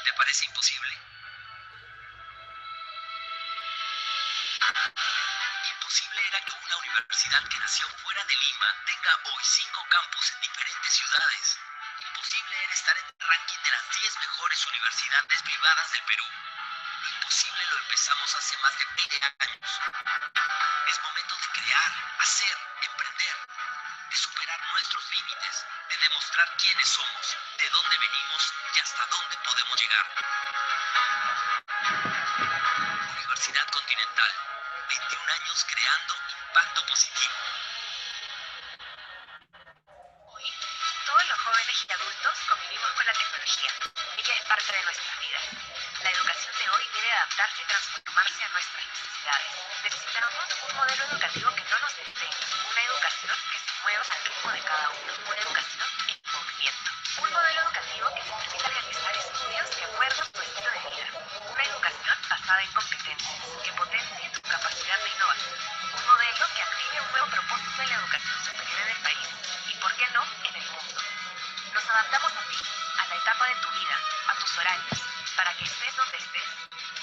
¿Te parece imposible? Imposible era que una universidad que nació fuera de Lima tenga hoy 5 campus en diferentes ciudades. Imposible era estar en el ranking de las 10 mejores universidades privadas del Perú. Lo imposible lo empezamos hace más de 20 años. Es momento de crear, hacer, emprender, de superar nuestros límites, de demostrar quiénes somos, de dónde venimos y hasta dónde podemos llegar. Universidad Continental, 21 años creando impacto positivo. Hoy, todos los jóvenes y adultos convivimos con la tecnología. Ella es parte de nuestras vidas. La educación de hoy debe adaptarse y transformarse a nuestras necesidades. Necesitamos un modelo educativo que no nos detenga, una educación que se mueva al ritmo de cada uno, una educación en movimiento. Un modelo educativo que te permita realizar estudios de acuerdo a tu estilo de vida. Una educación basada en competencias, que potencie tu capacidad de innovación. Un modelo que active un nuevo propósito en la educación superior en el país y, por qué no, en el mundo. Nos adaptamos a ti, a la etapa de tu vida, a tus horarios, para que estés donde estés,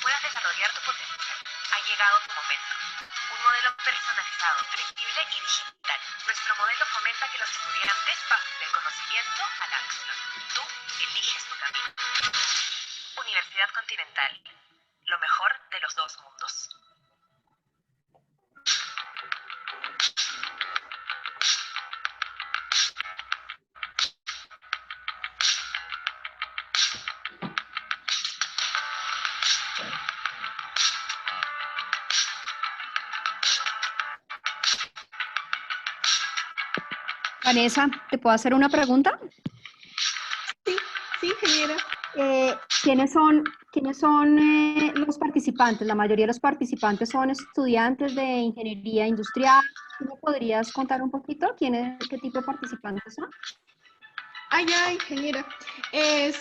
puedas desarrollar tu potencial. Ha llegado tu momento. Un modelo personalizado, flexible y digital. Nuestro modelo fomenta que los estudiantes pasen del conocimiento a la acción. Tú eliges tu camino. Universidad Continental. Lo mejor de los dos mundos. Vanessa, ¿te puedo hacer una pregunta? Sí, ingeniera. ¿Quiénes son los participantes? La mayoría de los participantes son estudiantes de ingeniería industrial. ¿Tú me podrías contar un poquito qué tipo de participantes son? Ya, ingeniera.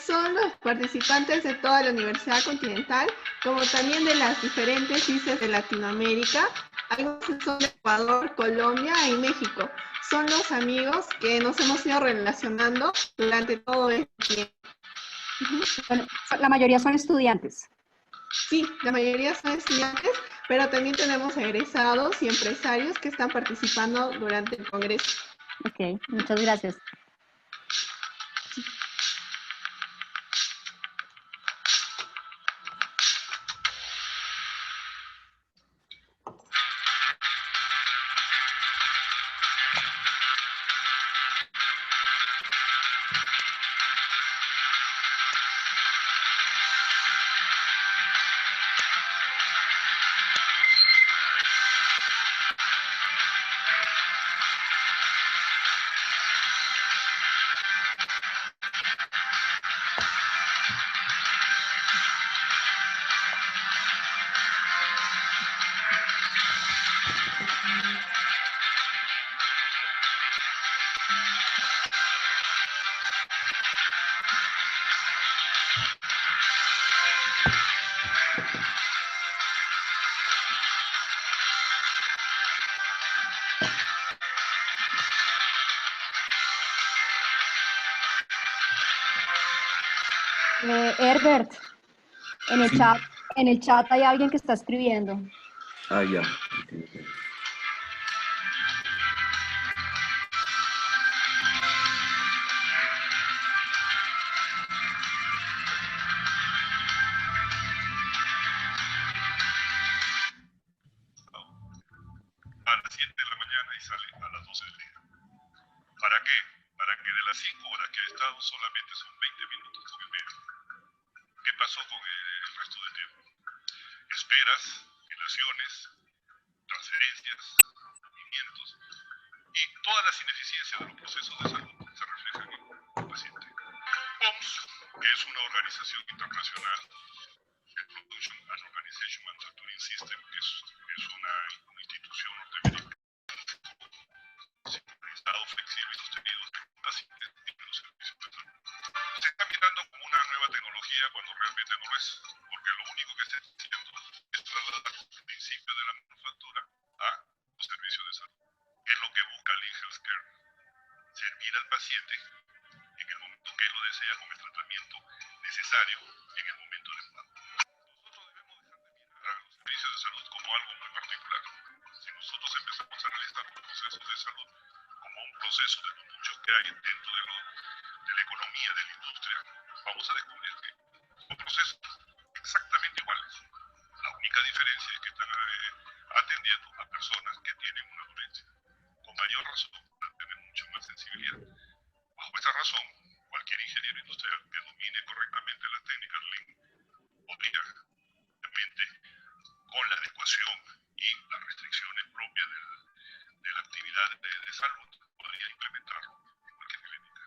Son los participantes de toda la Universidad Continental, como también de las diferentes islas de Latinoamérica. Algunos son de Ecuador, Colombia y México. Son los amigos que nos hemos ido relacionando durante todo este tiempo. Bueno, la mayoría son estudiantes. Sí, la mayoría son estudiantes, pero también tenemos egresados y empresarios que están participando durante el Congreso. Ok, muchas gracias. Herbert, en el chat hay alguien que está escribiendo. Ya. A las 7 de la mañana y sale a las 12 del día. ¿Para qué? Para que de las 5 horas que ha estado solamente son 20 minutos que vea. ¿Qué pasó con el resto del tiempo? Esperas, dilaciones, transferencias, movimientos y todas las ineficiencias de los procesos de salud se reflejan en el paciente. OMS, que es una organización internacional, el Production and Organization Manufacturing System, que es una institución norteamericana, Estado flexible y sostenido de pacientes y de los servicios de salud. Se está mirando como una nueva tecnología cuando realmente no lo es, porque lo único que está haciendo es trasladar el principio de la manufactura a los servicios de salud, que es lo que busca el healthcare, servir al paciente en el momento porque él lo desea con el tratamiento necesario en el momento adecuado. Nosotros debemos dejar de mirar a los servicios de salud como algo muy particular. Si nosotros empezamos a analizar los procesos de salud como un proceso de los muchos que hay dentro de la economía, de la industria, vamos a descubrir que son procesos exactamente iguales. La única diferencia es que están atendiendo a personas que tienen una dolencia. Con mayor razón, tienen mucha más sensibilidad. Bajo esta razón, cualquier ingeniero industrial que domine correctamente las técnicas Lean podría, obviamente, con la adecuación y las restricciones propias de la actividad de salud, podría implementarlo en cualquier clínica.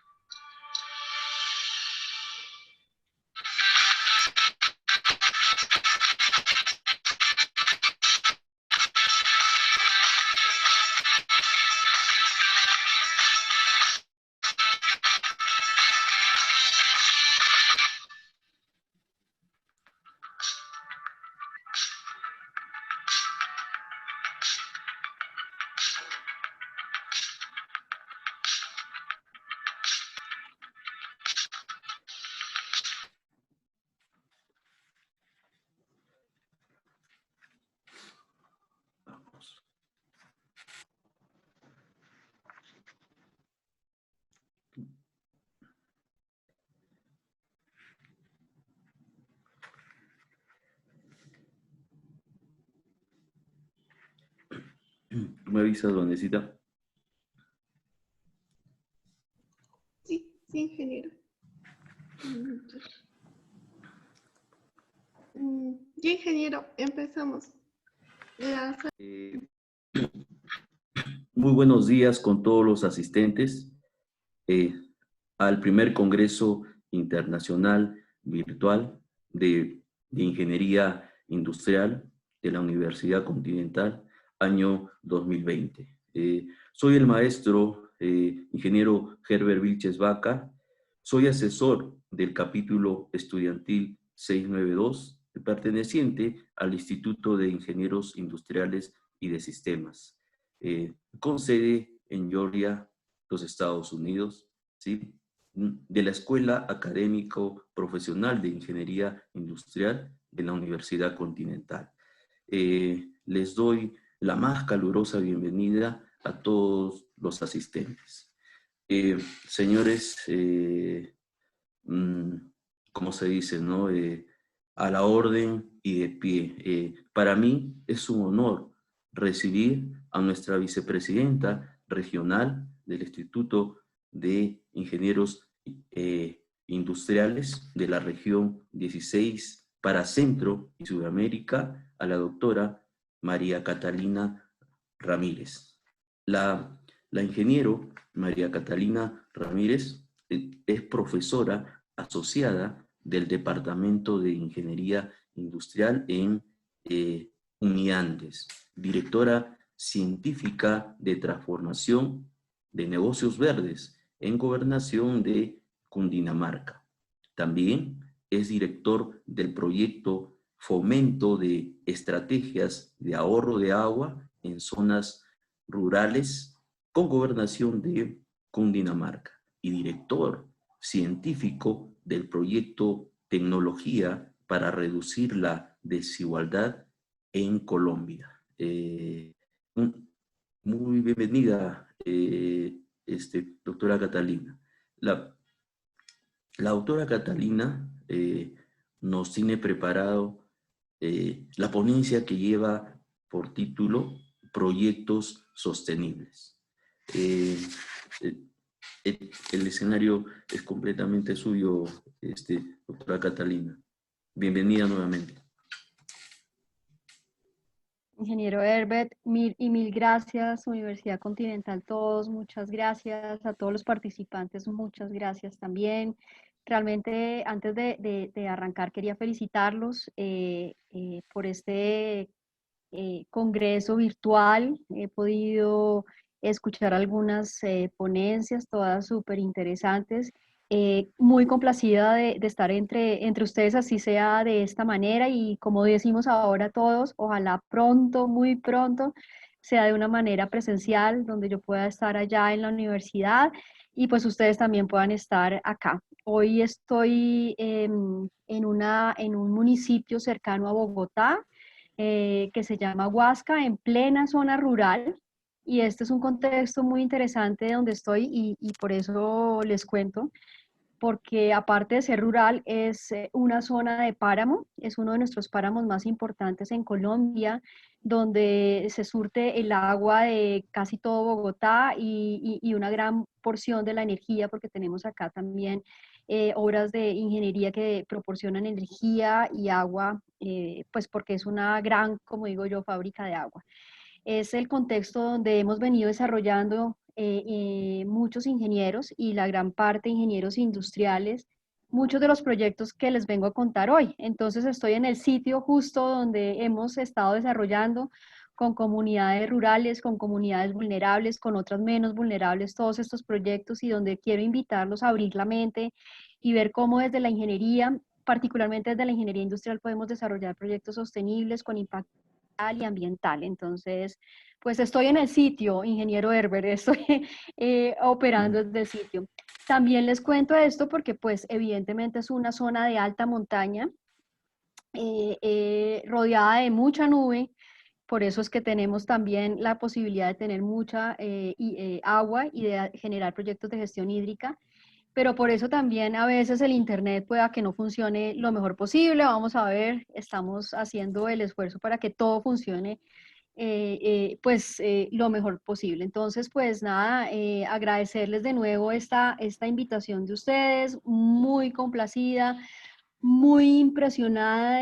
¿Tú me avisas, Vanesita? Sí, sí, ingeniero. Ya, ingeniero, empezamos. Muy buenos días con todos los asistentes al primer Congreso Internacional Virtual de Ingeniería Industrial de la Universidad Continental, año 2020. Soy el maestro ingeniero Herbert Vilches Vaca, soy asesor del capítulo estudiantil 692, perteneciente al Instituto de Ingenieros Industriales y de Sistemas, con sede en Georgia, los Estados Unidos, ¿sí? De la Escuela Académico Profesional de Ingeniería Industrial de la Universidad Continental. Les doy la más calurosa bienvenida a todos los asistentes. Señores, ¿cómo se dice, no? A la orden y de pie. Para mí es un honor recibir a nuestra vicepresidenta regional del Instituto de Ingenieros Industriales de la región 16 para Centro y Sudamérica, a la doctora María Catalina Ramírez. La ingeniero María Catalina Ramírez es profesora asociada del Departamento de Ingeniería Industrial en UNIANDES, directora científica de transformación de negocios verdes en Gobernación de Cundinamarca. También es director del proyecto Fomento de Estrategias de Ahorro de Agua en Zonas Rurales con Gobernación de Cundinamarca y director científico del proyecto Tecnología para reducir la desigualdad en Colombia. Muy bienvenida, doctora Catalina. La doctora Catalina nos tiene preparado la ponencia que lleva por título Proyectos Sostenibles. El escenario es completamente suyo, doctora Catalina. Bienvenida nuevamente. Ingeniero Herbert, mil gracias, Universidad Continental, todos, muchas gracias, a todos los participantes, muchas gracias también. Realmente, antes de arrancar, quería felicitarlos por este congreso virtual. He podido escuchar algunas ponencias, todas súper interesantes. Muy complacida de estar entre ustedes, así sea de esta manera, y como decimos ahora todos, ojalá pronto, muy pronto, sea de una manera presencial, donde yo pueda estar allá en la universidad y pues ustedes también puedan estar acá. Hoy estoy en un municipio cercano a Bogotá, que se llama Huasca, en plena zona rural, y este es un contexto muy interesante de donde estoy y por eso les cuento, porque aparte de ser rural, es una zona de páramo, es uno de nuestros páramos más importantes en Colombia, donde se surte el agua de casi todo Bogotá y una gran porción de la energía, porque tenemos acá también obras de ingeniería que proporcionan energía y agua, pues porque es una gran, como digo yo, fábrica de agua. Es el contexto donde hemos venido desarrollando muchos ingenieros y la gran parte ingenieros industriales, muchos de los proyectos que les vengo a contar hoy. Entonces estoy en el sitio justo donde hemos estado desarrollando con comunidades rurales, con comunidades vulnerables, con otras menos vulnerables, todos estos proyectos y donde quiero invitarlos a abrir la mente y ver cómo desde la ingeniería, particularmente desde la ingeniería industrial, podemos desarrollar proyectos sostenibles con impacto y ambiental. Entonces, pues estoy en el sitio, ingeniero Herbert, estoy operando desde el sitio. También les cuento esto porque pues evidentemente es una zona de alta montaña, rodeada de mucha nube, por eso es que tenemos también la posibilidad de tener mucha agua y de generar proyectos de gestión hídrica, pero por eso también a veces el Internet pueda que no funcione lo mejor posible. Vamos a ver, estamos haciendo el esfuerzo para que todo funcione lo mejor posible. Entonces, pues nada, agradecerles de nuevo esta invitación de ustedes, muy complacida, muy impresionada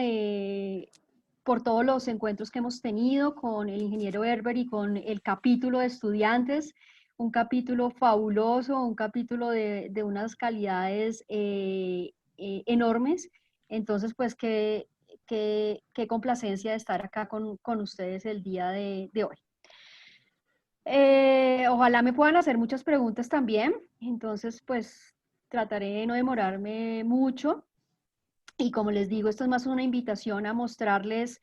por todos los encuentros que hemos tenido con el ingeniero Herbert y con el capítulo de estudiantes, un capítulo fabuloso, un capítulo de unas calidades enormes. Entonces, pues qué complacencia de estar acá con ustedes el día de hoy. Ojalá me puedan hacer muchas preguntas también, entonces pues trataré de no demorarme mucho. Y como les digo, esto es más una invitación a mostrarles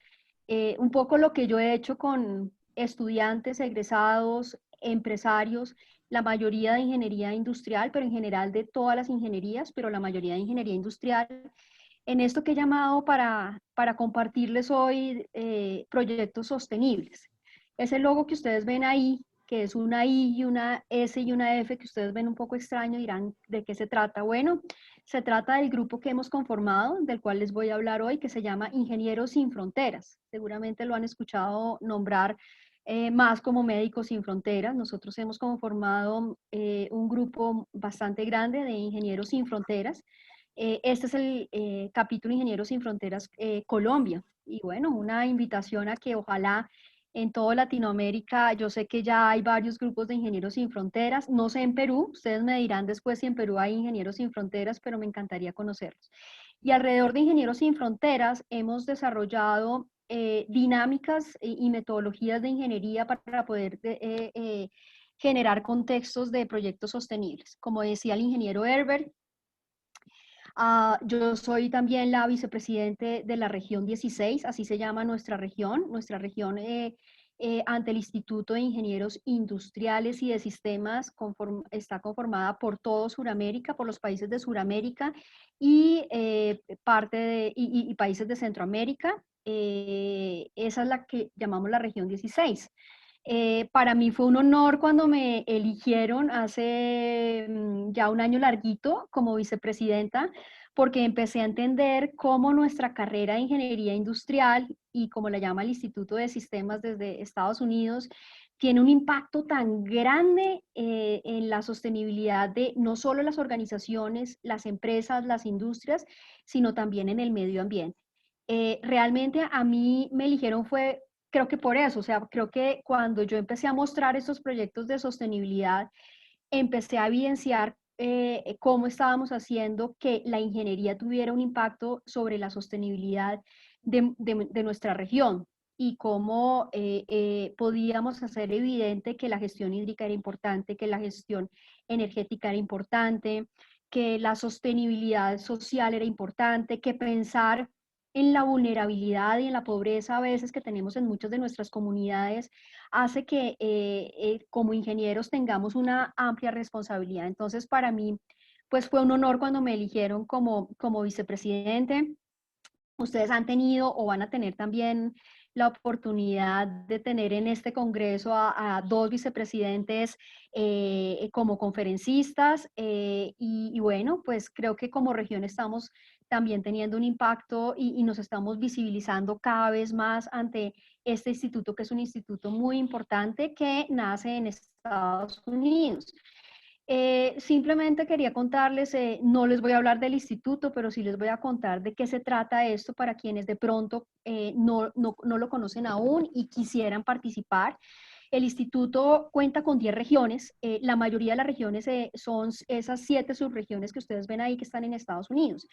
un poco lo que yo he hecho con estudiantes, egresados, empresarios, la mayoría de ingeniería industrial, pero en general de todas las ingenierías, pero la mayoría de ingeniería industrial, en esto que he llamado para compartirles hoy proyectos sostenibles. Ese logo que ustedes ven ahí, que es una I y una S y una F, que ustedes ven un poco extraño, dirán de qué se trata. Bueno, se trata del grupo que hemos conformado, del cual les voy a hablar hoy, que se llama Ingenieros Sin Fronteras. Seguramente lo han escuchado nombrar más como Médicos Sin Fronteras. Nosotros hemos conformado un grupo bastante grande de Ingenieros Sin Fronteras. Este es el capítulo Ingenieros Sin Fronteras Colombia. Y bueno, una invitación a que ojalá en toda Latinoamérica, yo sé que ya hay varios grupos de Ingenieros Sin Fronteras, no sé en Perú, ustedes me dirán después si en Perú hay Ingenieros Sin Fronteras, pero me encantaría conocerlos. Y alrededor de Ingenieros Sin Fronteras hemos desarrollado dinámicas y metodologías de ingeniería para poder generar contextos de proyectos sostenibles. Como decía el ingeniero Herbert, yo soy también la vicepresidente de la región 16, así se llama nuestra región. Nuestra región ante el Instituto de Ingenieros Industriales y de Sistemas está conformada por todo Sudamérica, por los países de Sudamérica y, y países de Centroamérica. Esa es la que llamamos la región 16. Para mí fue un honor cuando me eligieron hace ya un año larguito como vicepresidenta, porque empecé a entender cómo nuestra carrera de ingeniería industrial y como la llama el Instituto de Sistemas desde Estados Unidos, tiene un impacto tan grande en la sostenibilidad de no solo las organizaciones, las empresas, las industrias, sino también en el medio ambiente. Realmente a mí me eligieron fue creo que por eso, o sea, creo que cuando yo empecé a mostrar estos proyectos de sostenibilidad, empecé a evidenciar cómo estábamos haciendo que la ingeniería tuviera un impacto sobre la sostenibilidad de nuestra región y cómo podíamos hacer evidente que la gestión hídrica era importante, que la gestión energética era importante, que la sostenibilidad social era importante, que pensar en la vulnerabilidad y en la pobreza a veces que tenemos en muchas de nuestras comunidades, hace que como ingenieros tengamos una amplia responsabilidad. Entonces, para mí, pues fue un honor cuando me eligieron como vicepresidente. Ustedes han tenido o van a tener también la oportunidad de tener en este Congreso a dos vicepresidentes como conferencistas y bueno, pues creo que como región estamos también teniendo un impacto y nos estamos visibilizando cada vez más ante este instituto, que es un instituto muy importante que nace en Estados Unidos. Simplemente quería contarles, no les voy a hablar del instituto, pero sí les voy a contar de qué se trata esto para quienes de pronto no lo conocen aún y quisieran participar. El instituto cuenta con 10 regiones, la mayoría de las regiones son esas 7 subregiones que ustedes ven ahí que están en Estados Unidos.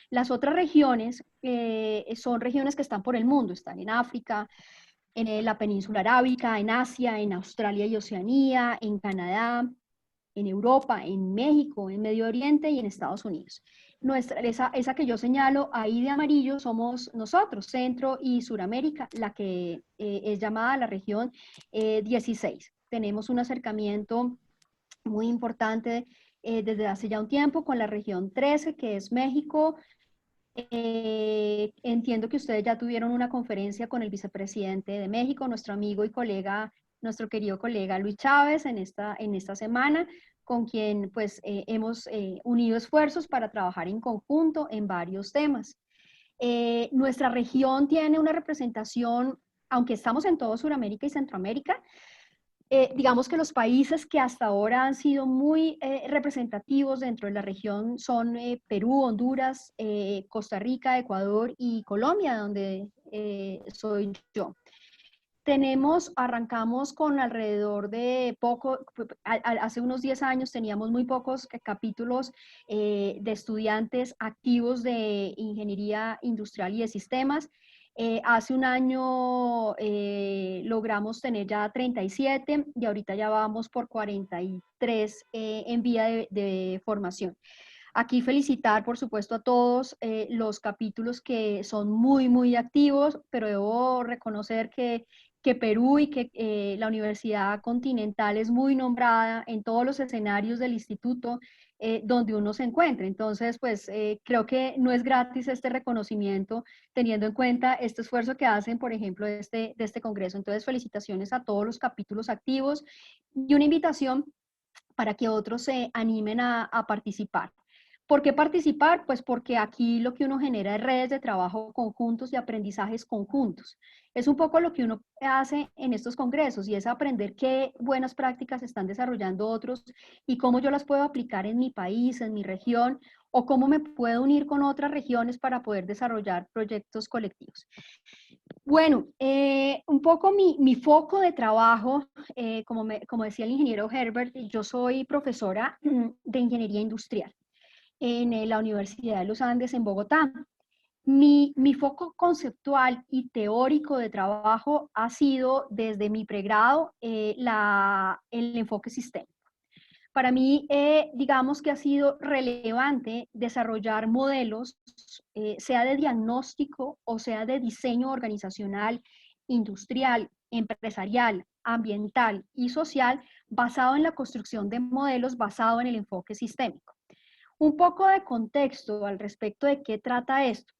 Las otras regiones son regiones que están por el mundo, están en África, en la península arábica, en Asia, en Australia y Oceanía, en Canadá, en Europa, en México, en Medio Oriente y en Estados Unidos. Esa que yo señalo ahí de amarillo somos nosotros, Centro y Suramérica, la que es llamada la región 16. Tenemos un acercamiento muy importante desde hace ya un tiempo con la región 13, que es México. Entiendo que ustedes ya tuvieron una conferencia con el vicepresidente de México, nuestro amigo y colega, nuestro querido colega Luis Chávez en esta semana, con quien pues hemos unido esfuerzos para trabajar en conjunto en varios temas. Nuestra región tiene una representación, aunque estamos en todo Sudamérica y Centroamérica, digamos que los países que hasta ahora han sido muy representativos dentro de la región son Perú, Honduras, Costa Rica, Ecuador y Colombia, donde soy yo. Arrancamos con alrededor de hace unos 10 años teníamos muy pocos capítulos de estudiantes activos de ingeniería industrial y de sistemas. Hace un año logramos tener ya 37 y ahorita ya vamos por 43 en vía de formación. Aquí felicitar, por supuesto, a todos los capítulos que son muy, muy activos, pero debo reconocer que Perú y que la Universidad Continental es muy nombrada en todos los escenarios del instituto donde uno se encuentre. Entonces, pues creo que no es gratis este reconocimiento, teniendo en cuenta este esfuerzo que hacen, por ejemplo, de este congreso. Entonces, felicitaciones a todos los capítulos activos y una invitación para que otros se animen a participar. ¿Por qué participar? Pues porque aquí lo que uno genera es redes de trabajo conjuntos y aprendizajes conjuntos. Es un poco lo que uno hace en estos congresos y es aprender qué buenas prácticas están desarrollando otros y cómo yo las puedo aplicar en mi país, en mi región, o cómo me puedo unir con otras regiones para poder desarrollar proyectos colectivos. Bueno, un poco mi foco de trabajo, como decía el ingeniero Herbert, yo soy profesora de ingeniería industrial en la Universidad de los Andes en Bogotá. Mi foco conceptual y teórico de trabajo ha sido desde mi pregrado el enfoque sistémico. Para mí, digamos que ha sido relevante desarrollar modelos, sea de diagnóstico o sea de diseño organizacional, industrial, empresarial, ambiental y social, basado en la construcción de modelos basado en el enfoque sistémico. Un poco de contexto al respecto de qué trata esto.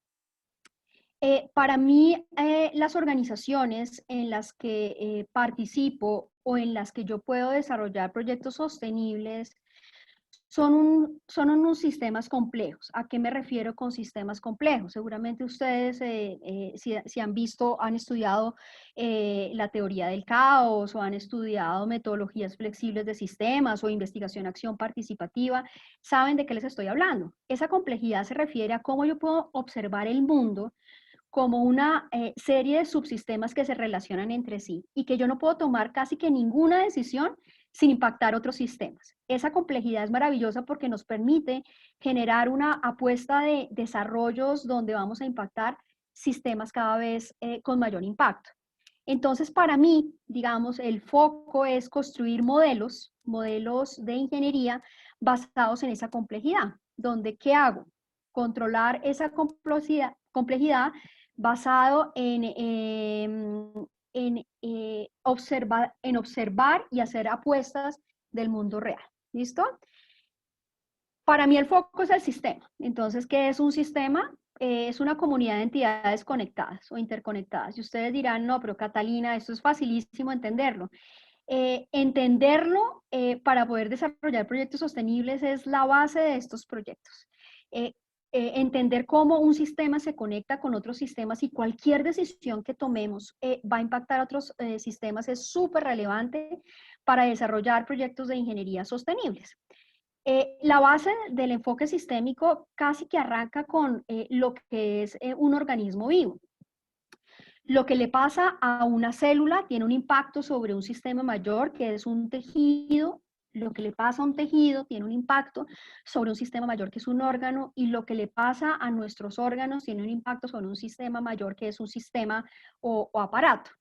Para mí, las organizaciones en las que participo o en las que yo puedo desarrollar proyectos sostenibles son unos sistemas complejos. ¿A qué me refiero con sistemas complejos? Seguramente ustedes, si han visto, han estudiado la teoría del caos o han estudiado metodologías flexibles de sistemas o investigación acción participativa, saben de qué les estoy hablando. Esa complejidad se refiere a cómo yo puedo observar el mundo como una serie de subsistemas que se relacionan entre sí y que yo no puedo tomar casi que ninguna decisión sin impactar otros sistemas. Esa complejidad es maravillosa porque nos permite generar una apuesta de desarrollos donde vamos a impactar sistemas cada vez con mayor impacto. Entonces, para mí, digamos, el foco es construir modelos de ingeniería basados en esa complejidad, donde ¿qué hago? Controlar esa complejidad, basado en observar y hacer apuestas del mundo real. ¿Listo? Para mí el foco es el sistema. Entonces, ¿qué es un sistema? Es una comunidad de entidades conectadas o interconectadas. Y ustedes dirán, no, pero Catalina, esto es facilísimo entenderlo. Entenderlo para poder desarrollar proyectos sostenibles es la base de estos proyectos. Entender cómo un sistema se conecta con otros sistemas y cualquier decisión que tomemos va a impactar a otros sistemas es súper relevante para desarrollar proyectos de ingeniería sostenibles. La base del enfoque sistémico casi que arranca con lo que es un organismo vivo. Lo que le pasa a una célula tiene un impacto sobre un sistema mayor, que es un tejido. Lo que le pasa a un tejido tiene un impacto sobre un sistema mayor, que es un órgano, y lo que le pasa a nuestros órganos tiene un impacto sobre un sistema mayor, que es un sistema o aparato.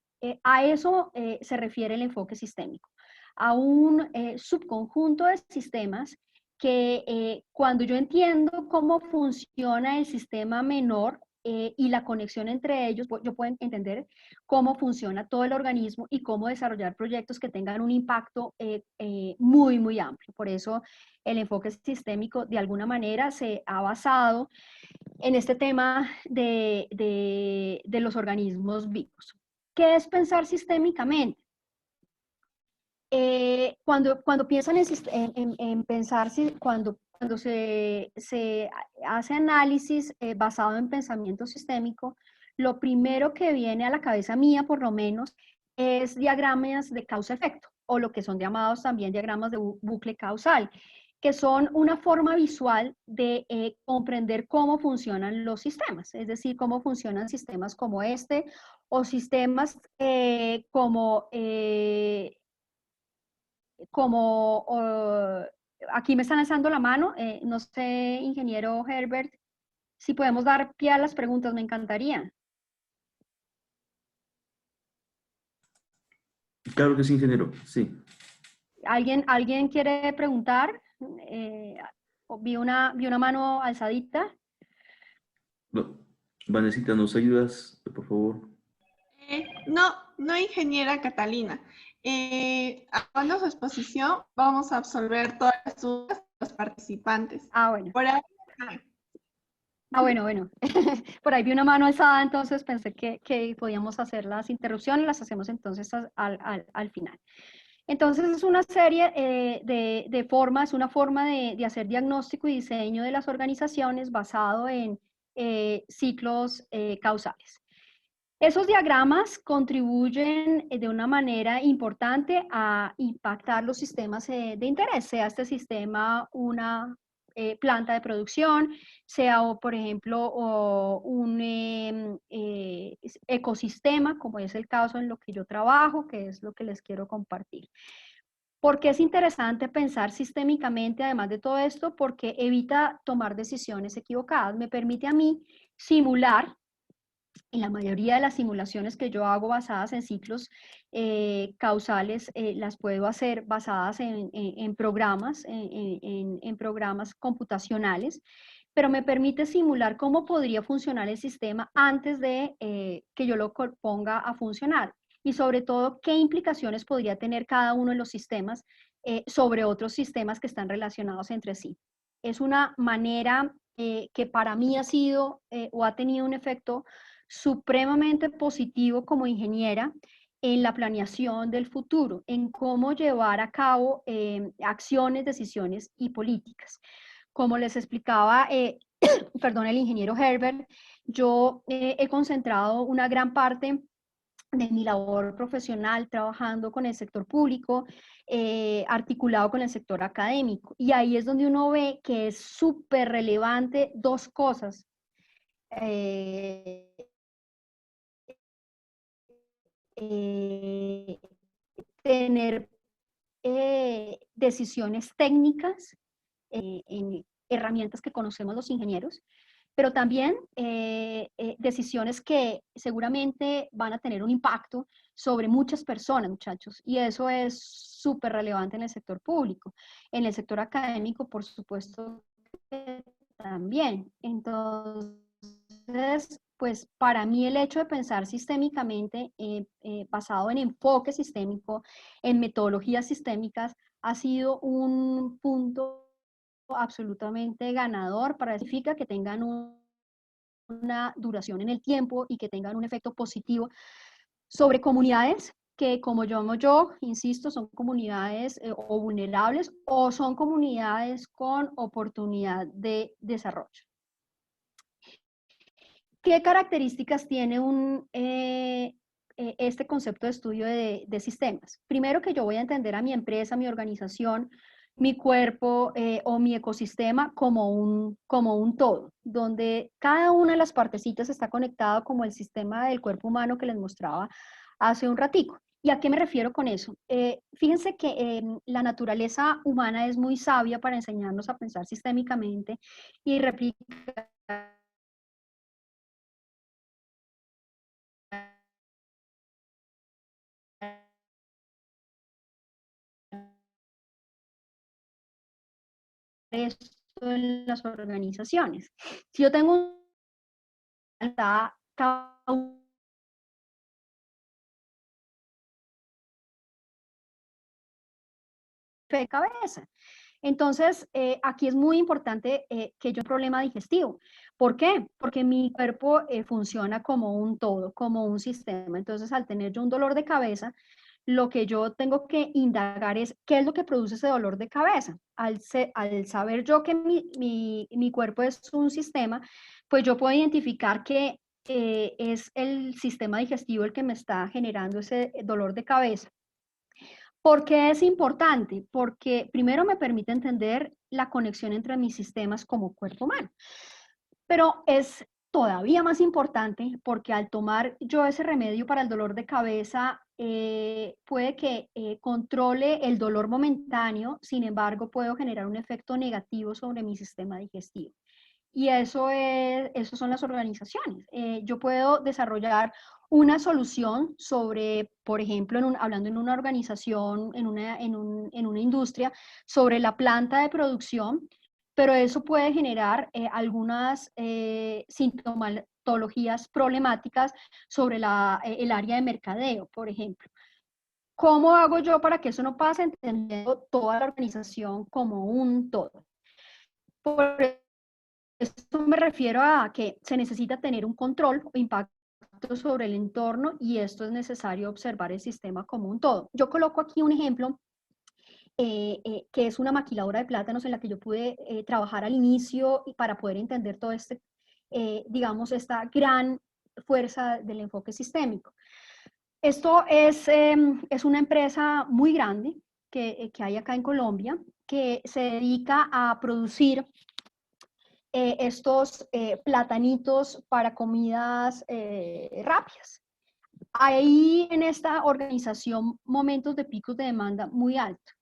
A eso se refiere el enfoque sistémico, a un subconjunto de sistemas que cuando yo entiendo cómo funciona el sistema menor, y la conexión entre ellos, yo puedo entender cómo funciona todo el organismo y cómo desarrollar proyectos que tengan un impacto muy, muy amplio. Por eso el enfoque sistémico de alguna manera se ha basado en este tema de los organismos vivos. ¿Qué es pensar sistémicamente? Cuando piensan en pensar, cuando se hace análisis basado en pensamiento sistémico, lo primero que viene a la cabeza mía, por lo menos, es diagramas de causa-efecto, o lo que son llamados también diagramas de bucle causal, que son una forma visual de comprender cómo funcionan los sistemas, es decir, cómo funcionan sistemas como este, o sistemas aquí me están alzando la mano, no sé, ingeniero Herbert, si podemos dar pie a las preguntas, me encantaría. Claro que sí, ingeniero, sí. ¿Alguien quiere preguntar? Vi una mano alzadita. Vanesita, ¿nos ayudas, por favor? No, ingeniera Catalina. Acabando su exposición, vamos a absolver todas las dudas de los participantes. Ah, bueno. Por ahí, bueno. Por ahí vi una mano alzada, entonces pensé que podíamos hacer las interrupciones, las hacemos entonces al final. Entonces es una serie de formas, una forma de hacer diagnóstico y diseño de las organizaciones basado en ciclos causales. Esos diagramas contribuyen de una manera importante a impactar los sistemas de interés, sea este sistema una planta de producción, sea, por ejemplo, un ecosistema, como es el caso en lo que yo trabajo, que es lo que les quiero compartir. ¿Por qué es interesante pensar sistémicamente, además de todo esto? Porque evita tomar decisiones equivocadas. Me permite a mí simular. En la mayoría de las simulaciones que yo hago basadas en ciclos causales, las puedo hacer basadas en programas, en programas computacionales, pero me permite simular cómo podría funcionar el sistema antes de que yo lo ponga a funcionar. Y sobre todo, qué implicaciones podría tener cada uno de los sistemas sobre otros sistemas que están relacionados entre sí. Es una manera que para mí ha sido o ha tenido un efecto supremamente positivo como ingeniera en la planeación del futuro, en cómo llevar a cabo acciones, decisiones y políticas. Como les explicaba, perdón, el ingeniero Herbert, yo he concentrado una gran parte de mi labor profesional trabajando con el sector público, articulado con el sector académico. Y ahí es donde uno ve que es súper relevante dos cosas. Tener decisiones técnicas en herramientas que conocemos los ingenieros, pero también decisiones que seguramente van a tener un impacto sobre muchas personas, muchachos, y eso es súper relevante en el sector público. En el sector académico, por supuesto, también. Entonces, pues para mí el hecho de pensar sistémicamente, basado en enfoque sistémico, en metodologías sistémicas, ha sido un punto absolutamente ganador para significa que tengan una duración en el tiempo y que tengan un efecto positivo sobre comunidades que, como yo insisto, son comunidades o vulnerables o son comunidades con oportunidad de desarrollo. ¿Qué características tiene este concepto de estudio de sistemas? Primero, que yo voy a entender a mi empresa, mi organización, mi cuerpo o mi ecosistema como un todo, donde cada una de las partecitas está conectada como el sistema del cuerpo humano que les mostraba hace un ratico. ¿Y a qué me refiero con eso? Fíjense que la naturaleza humana es muy sabia para enseñarnos a pensar sistémicamente y replicar esto en las organizaciones. Si yo tengo un de cabeza. Entonces, aquí es muy importante que yo un problema digestivo. ¿Por qué? Porque mi cuerpo funciona como un todo, como un sistema. Entonces, al tener yo un dolor de cabeza, lo que yo tengo que indagar es qué es lo que produce ese dolor de cabeza. Al saber yo que mi cuerpo es un sistema, pues yo puedo identificar que es el sistema digestivo el que me está generando ese dolor de cabeza. ¿Por qué es importante? Porque primero me permite entender la conexión entre mis sistemas como cuerpo humano, pero es todavía más importante porque al tomar yo ese remedio para el dolor de cabeza, puede que controle el dolor momentáneo, sin embargo puedo generar un efecto negativo sobre mi sistema digestivo. Y eso son las organizaciones. Yo puedo desarrollar una solución sobre, por ejemplo, hablando en una organización, en una industria, sobre la planta de producción, pero eso puede generar algunas sintomatologías problemáticas sobre el área de mercadeo, por ejemplo. ¿Cómo hago yo para que eso no pase? Entendiendo toda la organización como un todo. Por esto me refiero a que se necesita tener un control o impacto sobre el entorno y esto es necesario observar el sistema como un todo. Yo coloco aquí un ejemplo que es una maquiladora de plátanos en la que yo pude trabajar al inicio para poder entender todo digamos, esta gran fuerza del enfoque sistémico. Esto es una empresa muy grande que hay acá en Colombia que se dedica a producir estos platanitos para comidas rápidas. Hay en esta organización momentos de picos de demanda muy altos.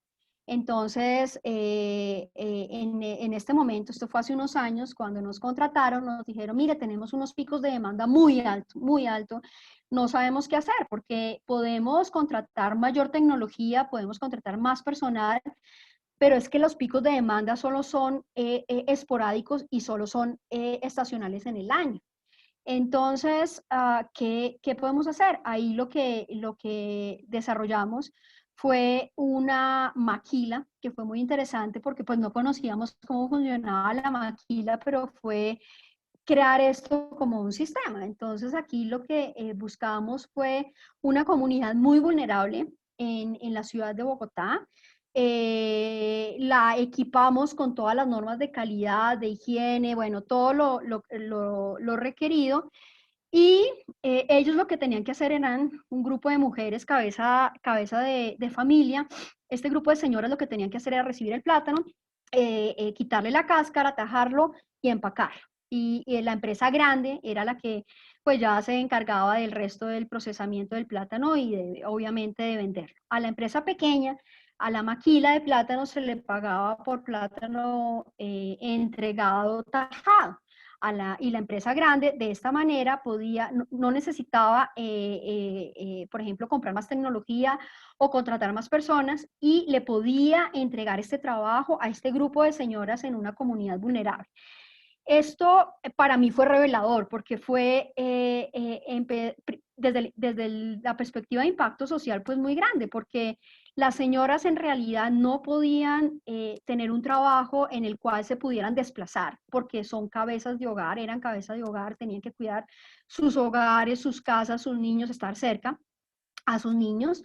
Entonces, en este momento, esto fue hace unos años, cuando nos contrataron, nos dijeron, mire, tenemos unos picos de demanda muy alto, no sabemos qué hacer, porque podemos contratar mayor tecnología, podemos contratar más personal, pero es que los picos de demanda solo son esporádicos y solo son estacionales en el año. Entonces, ¿qué podemos hacer? Ahí lo que desarrollamos fue una maquila, que fue muy interesante porque pues no conocíamos cómo funcionaba la maquila, pero fue crear esto como un sistema. Entonces, aquí lo que buscamos fue una comunidad muy vulnerable en la ciudad de Bogotá. La equipamos con todas las normas de calidad, de higiene, bueno, todo lo requerido. Y ellos lo que tenían que hacer eran un grupo de mujeres, cabeza de familia. Este grupo de señoras lo que tenían que hacer era recibir el plátano, quitarle la cáscara, tajarlo y empacarlo. Y la empresa grande era la que pues ya se encargaba del resto del procesamiento del plátano y obviamente de venderlo. A la empresa pequeña, a la maquila de plátano se le pagaba por plátano entregado tajado. Y la empresa grande de esta manera no necesitaba, por ejemplo, comprar más tecnología o contratar más personas y le podía entregar este trabajo a este grupo de señoras en una comunidad vulnerable. Esto para mí fue revelador porque fue desde la perspectiva de impacto social pues muy grande, porque las señoras en realidad no podían tener un trabajo en el cual se pudieran desplazar, porque son cabezas de hogar, eran cabezas de hogar, tenían que cuidar sus hogares, sus casas, sus niños, estar cerca a sus niños.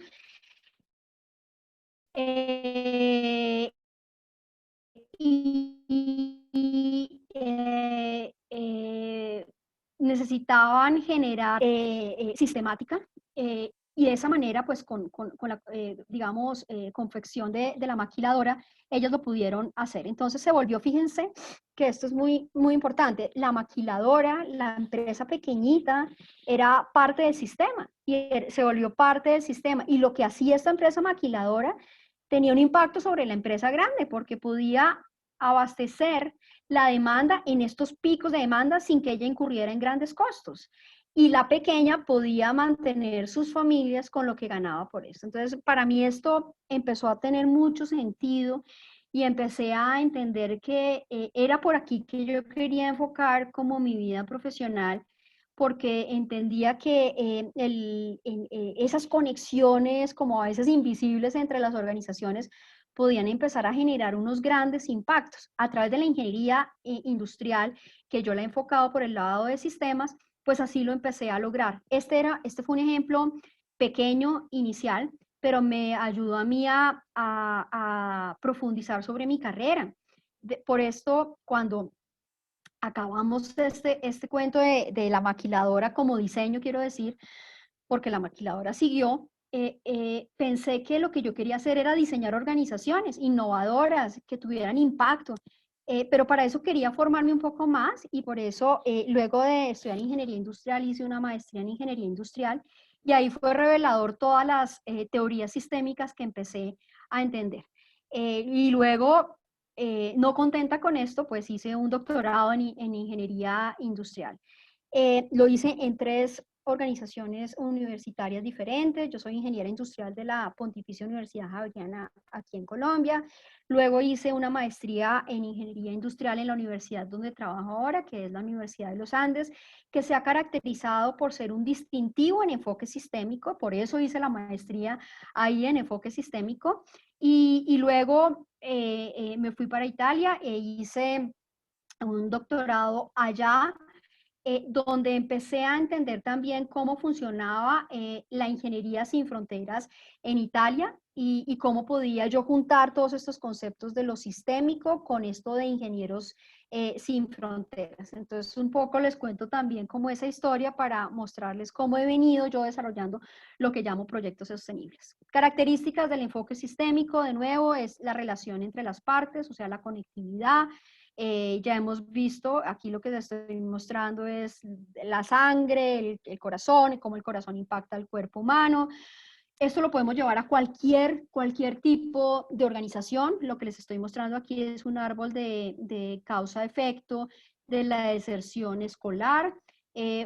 Necesitaban generar sistemática y de esa manera, pues con la, digamos, confección de la maquiladora, ellos lo pudieron hacer. Entonces se volvió, fíjense, que esto es muy, muy importante, la maquiladora, la empresa pequeñita, era parte del sistema y se volvió parte del sistema. Y lo que hacía esta empresa maquiladora tenía un impacto sobre la empresa grande porque podía abastecer la demanda en estos picos de demanda sin que ella incurriera en grandes costos. Y la pequeña podía mantener sus familias con lo que ganaba por eso. Entonces, para mí esto empezó a tener mucho sentido y empecé a entender que era por aquí que yo quería enfocar como mi vida profesional, porque entendía que esas conexiones como a veces invisibles entre las organizaciones podían empezar a generar unos grandes impactos a través de la ingeniería industrial, que yo la he enfocado por el lado de sistemas, pues así lo empecé a lograr. Este fue un ejemplo pequeño, inicial, pero me ayudó a mí a profundizar sobre mi carrera. Por esto, cuando acabamos este cuento de la maquiladora como diseño, quiero decir, porque la maquiladora siguió, pensé que lo que yo quería hacer era diseñar organizaciones innovadoras que tuvieran impacto, pero para eso quería formarme un poco más y por eso luego de estudiar ingeniería industrial hice una maestría en ingeniería industrial y ahí fue revelador todas las teorías sistémicas que empecé a entender. Y luego, no contenta con esto, pues hice un doctorado en ingeniería industrial. Lo hice en 3 organizaciones universitarias diferentes. Yo soy ingeniera industrial de la Pontificia Universidad Javeriana aquí en Colombia. Luego hice una maestría en ingeniería industrial en la universidad donde trabajo ahora, que es la Universidad de los Andes, que se ha caracterizado por ser un distintivo en enfoque sistémico. Por eso hice la maestría ahí en enfoque sistémico. Y luego me fui para Italia e hice un doctorado allá, donde empecé a entender también cómo funcionaba la ingeniería sin fronteras en Italia y cómo podía yo juntar todos estos conceptos de lo sistémico con esto de ingenieros sin fronteras. Entonces, un poco les cuento también como esa historia para mostrarles cómo he venido yo desarrollando lo que llamo proyectos sostenibles. Características del enfoque sistémico, de nuevo, es la relación entre las partes, o sea, la conectividad. Ya hemos visto, aquí lo que les estoy mostrando es la sangre, el corazón, cómo el corazón impacta al cuerpo humano. Esto lo podemos llevar a cualquier tipo de organización. Lo que les estoy mostrando aquí es un árbol de causa-efecto de la deserción escolar.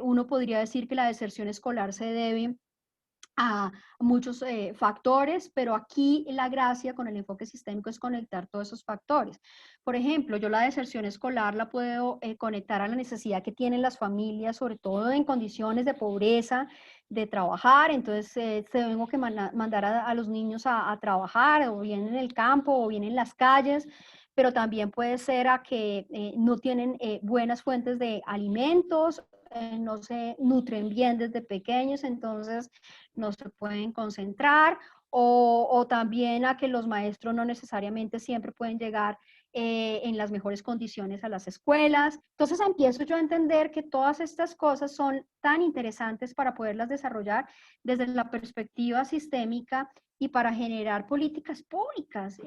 Uno podría decir que la deserción escolar se debe a muchos factores, pero aquí la gracia con el enfoque sistémico es conectar todos esos factores. Por ejemplo, yo la deserción escolar la puedo conectar a la necesidad que tienen las familias, sobre todo en condiciones de pobreza, de trabajar. Entonces tengo que mandar a los niños a trabajar, o bien en el campo, o bien en las calles, pero también puede ser a que no tienen buenas fuentes de alimentos, no se nutren bien desde pequeños, entonces no se pueden concentrar, o también a que los maestros no necesariamente siempre pueden llegar en las mejores condiciones a las escuelas. Entonces empiezo yo a entender que todas estas cosas son tan interesantes para poderlas desarrollar desde la perspectiva sistémica y para generar políticas públicas,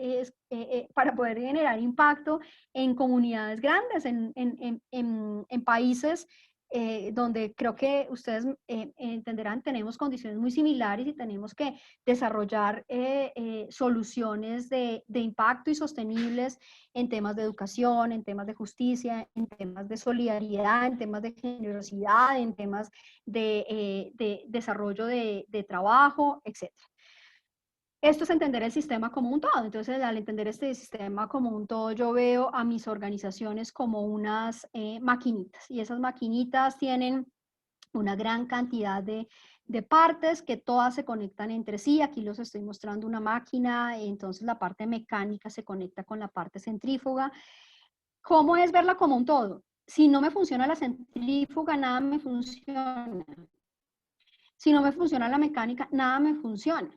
para poder generar impacto en comunidades grandes, en países donde creo que ustedes entenderán, tenemos condiciones muy similares y tenemos que desarrollar soluciones de impacto y sostenibles en temas de educación, en temas de justicia, en temas de solidaridad, en temas de generosidad, en temas de desarrollo de trabajo, etc. Esto es entender el sistema como un todo. Entonces, al entender este sistema como un todo, yo veo a mis organizaciones como unas maquinitas. Y esas maquinitas tienen una gran cantidad de partes que todas se conectan entre sí. Aquí los estoy mostrando una máquina, entonces la parte mecánica se conecta con la parte centrífuga. ¿Cómo es verla como un todo? Si no me funciona la centrífuga, nada me funciona. Si no me funciona la mecánica, nada me funciona.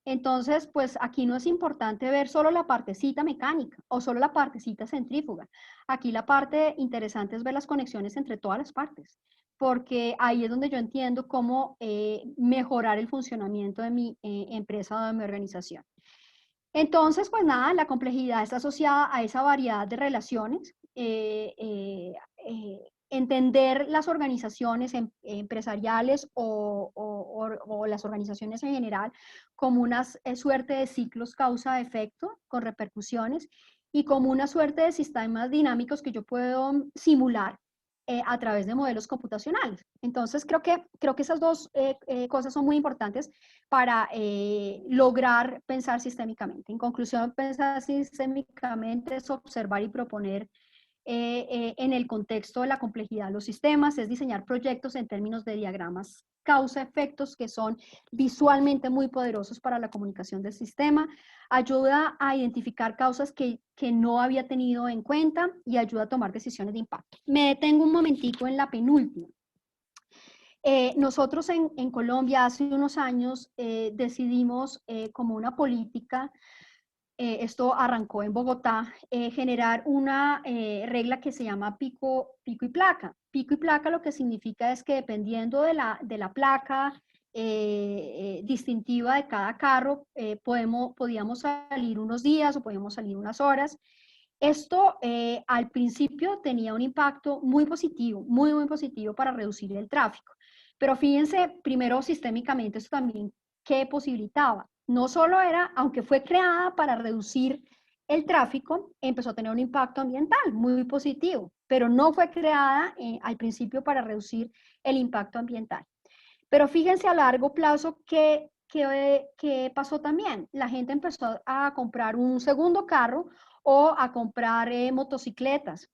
Entonces, pues aquí no es importante ver solo la partecita mecánica o solo la partecita centrífuga. Aquí la parte interesante es ver las conexiones entre todas las partes, porque ahí es donde yo entiendo cómo mejorar el funcionamiento de mi empresa o de mi organización. Entonces, pues nada, la complejidad está asociada a esa variedad de relaciones. Entender las organizaciones empresariales o las organizaciones en general como una suerte de ciclos causa-efecto con repercusiones y como una suerte de sistemas dinámicos que yo puedo simular a través de modelos computacionales. Entonces, creo que esas dos cosas son muy importantes para lograr pensar sistémicamente. En conclusión, pensar sistémicamente es observar y proponer en el contexto de la complejidad de los sistemas, es diseñar proyectos en términos de diagramas causa-efectos que son visualmente muy poderosos para la comunicación del sistema, ayuda a identificar causas que no había tenido en cuenta y ayuda a tomar decisiones de impacto. Me detengo un momentico en la penúltima. Nosotros en Colombia hace unos años decidimos como una política, esto arrancó en Bogotá, generar una regla que se llama pico y placa. Pico y placa lo que significa es que dependiendo de la placa distintiva de cada carro, podíamos salir unos días o podíamos salir unas horas. Esto al principio tenía un impacto muy positivo, muy positivo para reducir el tráfico. Pero fíjense, primero sistémicamente, esto también, ¿qué posibilitaba? No solo era, aunque fue creada para reducir el tráfico, empezó a tener un impacto ambiental muy positivo, pero no fue creada al principio para reducir el impacto ambiental. Pero fíjense a largo plazo ¿qué pasó también? La gente empezó a comprar un segundo carro o a comprar motocicletas.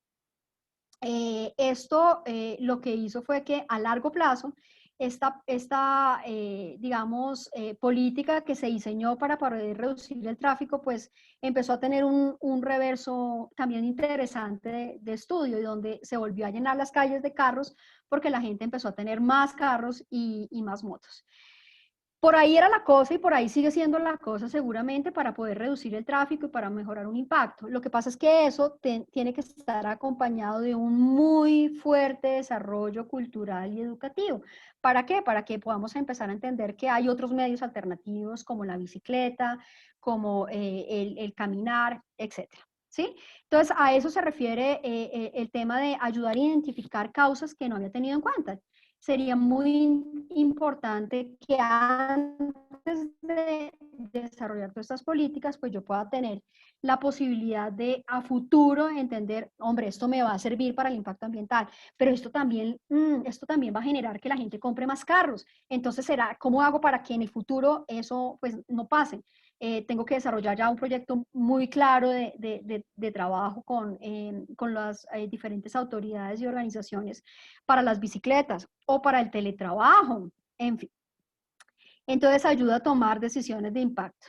Esto lo que hizo fue que a largo plazo esta digamos, política que se diseñó para poder reducir el tráfico, pues empezó a tener un reverso también interesante de estudio, y donde se volvió a llenar las calles de carros porque la gente empezó a tener más carros y más motos. Por ahí era la cosa y por ahí sigue siendo la cosa seguramente para poder reducir el tráfico y para mejorar un impacto. Lo que pasa es que eso tiene que estar acompañado de un muy fuerte desarrollo cultural y educativo. ¿Para qué? Para que podamos empezar a entender que hay otros medios alternativos como la bicicleta, como el caminar, etcétera. ¿Sí? Entonces, a eso se refiere el tema de ayudar a identificar causas que no había tenido en cuenta. Sería muy importante que antes de desarrollar todas estas políticas, pues yo pueda tener la posibilidad de a futuro entender, hombre, esto me va a servir para el impacto ambiental, pero esto también va a generar que la gente compre más carros. Entonces, ¿cómo hago para que en el futuro eso pues no pase? Tengo que desarrollar ya un proyecto muy claro de trabajo con las diferentes autoridades y organizaciones para las bicicletas o para el teletrabajo, en fin. Entonces ayuda a tomar decisiones de impacto.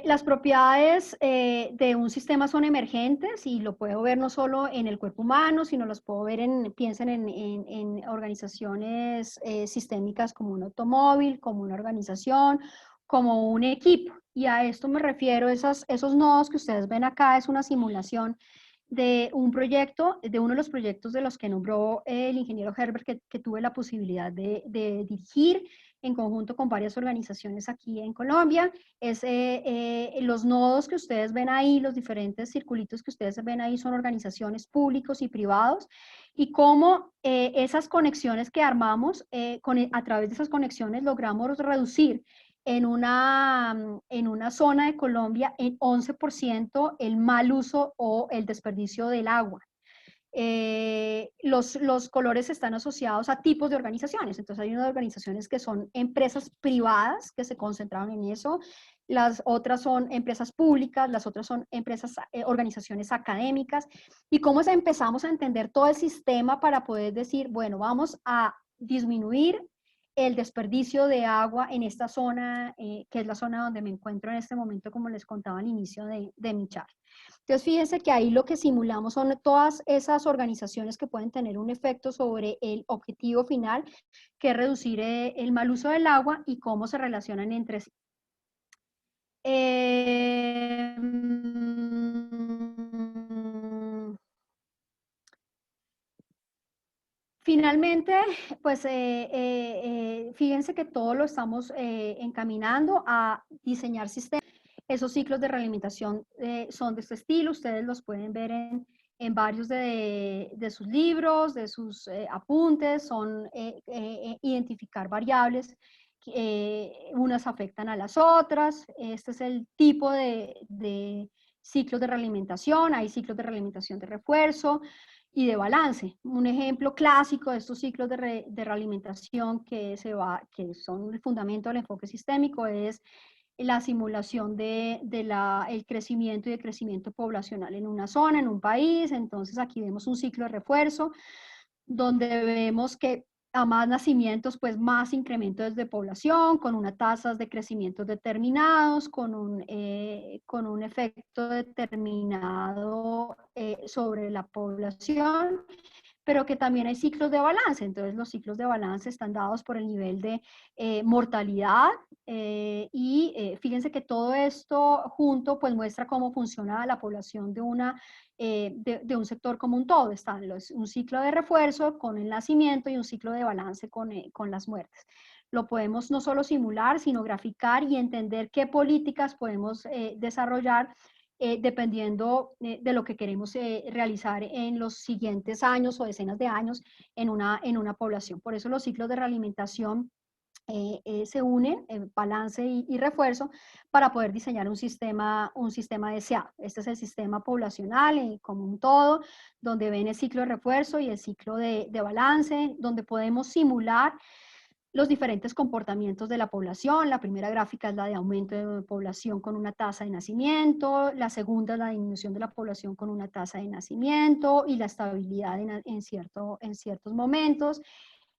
Las propiedades de un sistema son emergentes y lo puedo ver no solo en el cuerpo humano, sino los puedo ver piensen en organizaciones sistémicas como un automóvil, como una organización, como un equipo. Y a esto me refiero, esos nodos que ustedes ven acá es una simulación de un proyecto, de uno de los proyectos de los que nombró el ingeniero Herbert, que tuve la posibilidad de dirigir en conjunto con varias organizaciones aquí en Colombia. Los nodos que ustedes ven ahí, los diferentes circulitos que ustedes ven ahí son organizaciones públicos y privados, y cómo esas conexiones que armamos, a través de esas conexiones logramos reducir en una zona de Colombia en 11% el mal uso o el desperdicio del agua. Los colores están asociados a tipos de organizaciones. Entonces hay unas organizaciones que son empresas privadas que se concentraron en eso, las otras son empresas públicas, las otras son empresas, organizaciones académicas, y cómo empezamos a entender todo el sistema para poder decir, bueno, vamos a disminuir el desperdicio de agua en esta zona, que es la zona donde me encuentro en este momento, como les contaba al inicio de mi charla. Entonces, fíjense que ahí lo que simulamos son todas esas organizaciones que pueden tener un efecto sobre el objetivo final, que es reducir el mal uso del agua y cómo se relacionan entre sí. Finalmente, pues fíjense que todo lo estamos encaminando a diseñar sistemas. Esos ciclos de realimentación son de este estilo, ustedes los pueden ver en varios de sus libros, de sus apuntes, son identificar variables, unas afectan a las otras. Este es el tipo de ciclos de realimentación, hay ciclos de realimentación de refuerzo y de balance. Un ejemplo clásico de estos ciclos de realimentación que son el fundamento del enfoque sistémico es la simulación el crecimiento y decrecimiento poblacional en una zona, en un país. Entonces aquí vemos un ciclo de refuerzo donde vemos que a más nacimientos, pues más incrementos de población, con unas tasas de crecimiento determinados, con un efecto determinado sobre la población, pero que también hay ciclos de balance. Entonces los ciclos de balance están dados por el nivel de mortalidad y fíjense que todo esto junto pues muestra cómo funciona la población de un sector como un todo. Está un ciclo de refuerzo con el nacimiento y un ciclo de balance con las muertes. Lo podemos no solo simular, sino graficar y entender qué políticas podemos desarrollar dependiendo de lo que queremos realizar en los siguientes años o decenas de años en una población. Por eso los ciclos de realimentación se unen, balance y refuerzo, para poder diseñar un sistema deseado. Este es el sistema poblacional como un todo, donde ven el ciclo de refuerzo y el ciclo de balance, donde podemos simular los diferentes comportamientos de la población. La primera gráfica es la de aumento de población con una tasa de nacimiento, la segunda es la disminución de la población con una tasa de nacimiento y la estabilidad en ciertos momentos.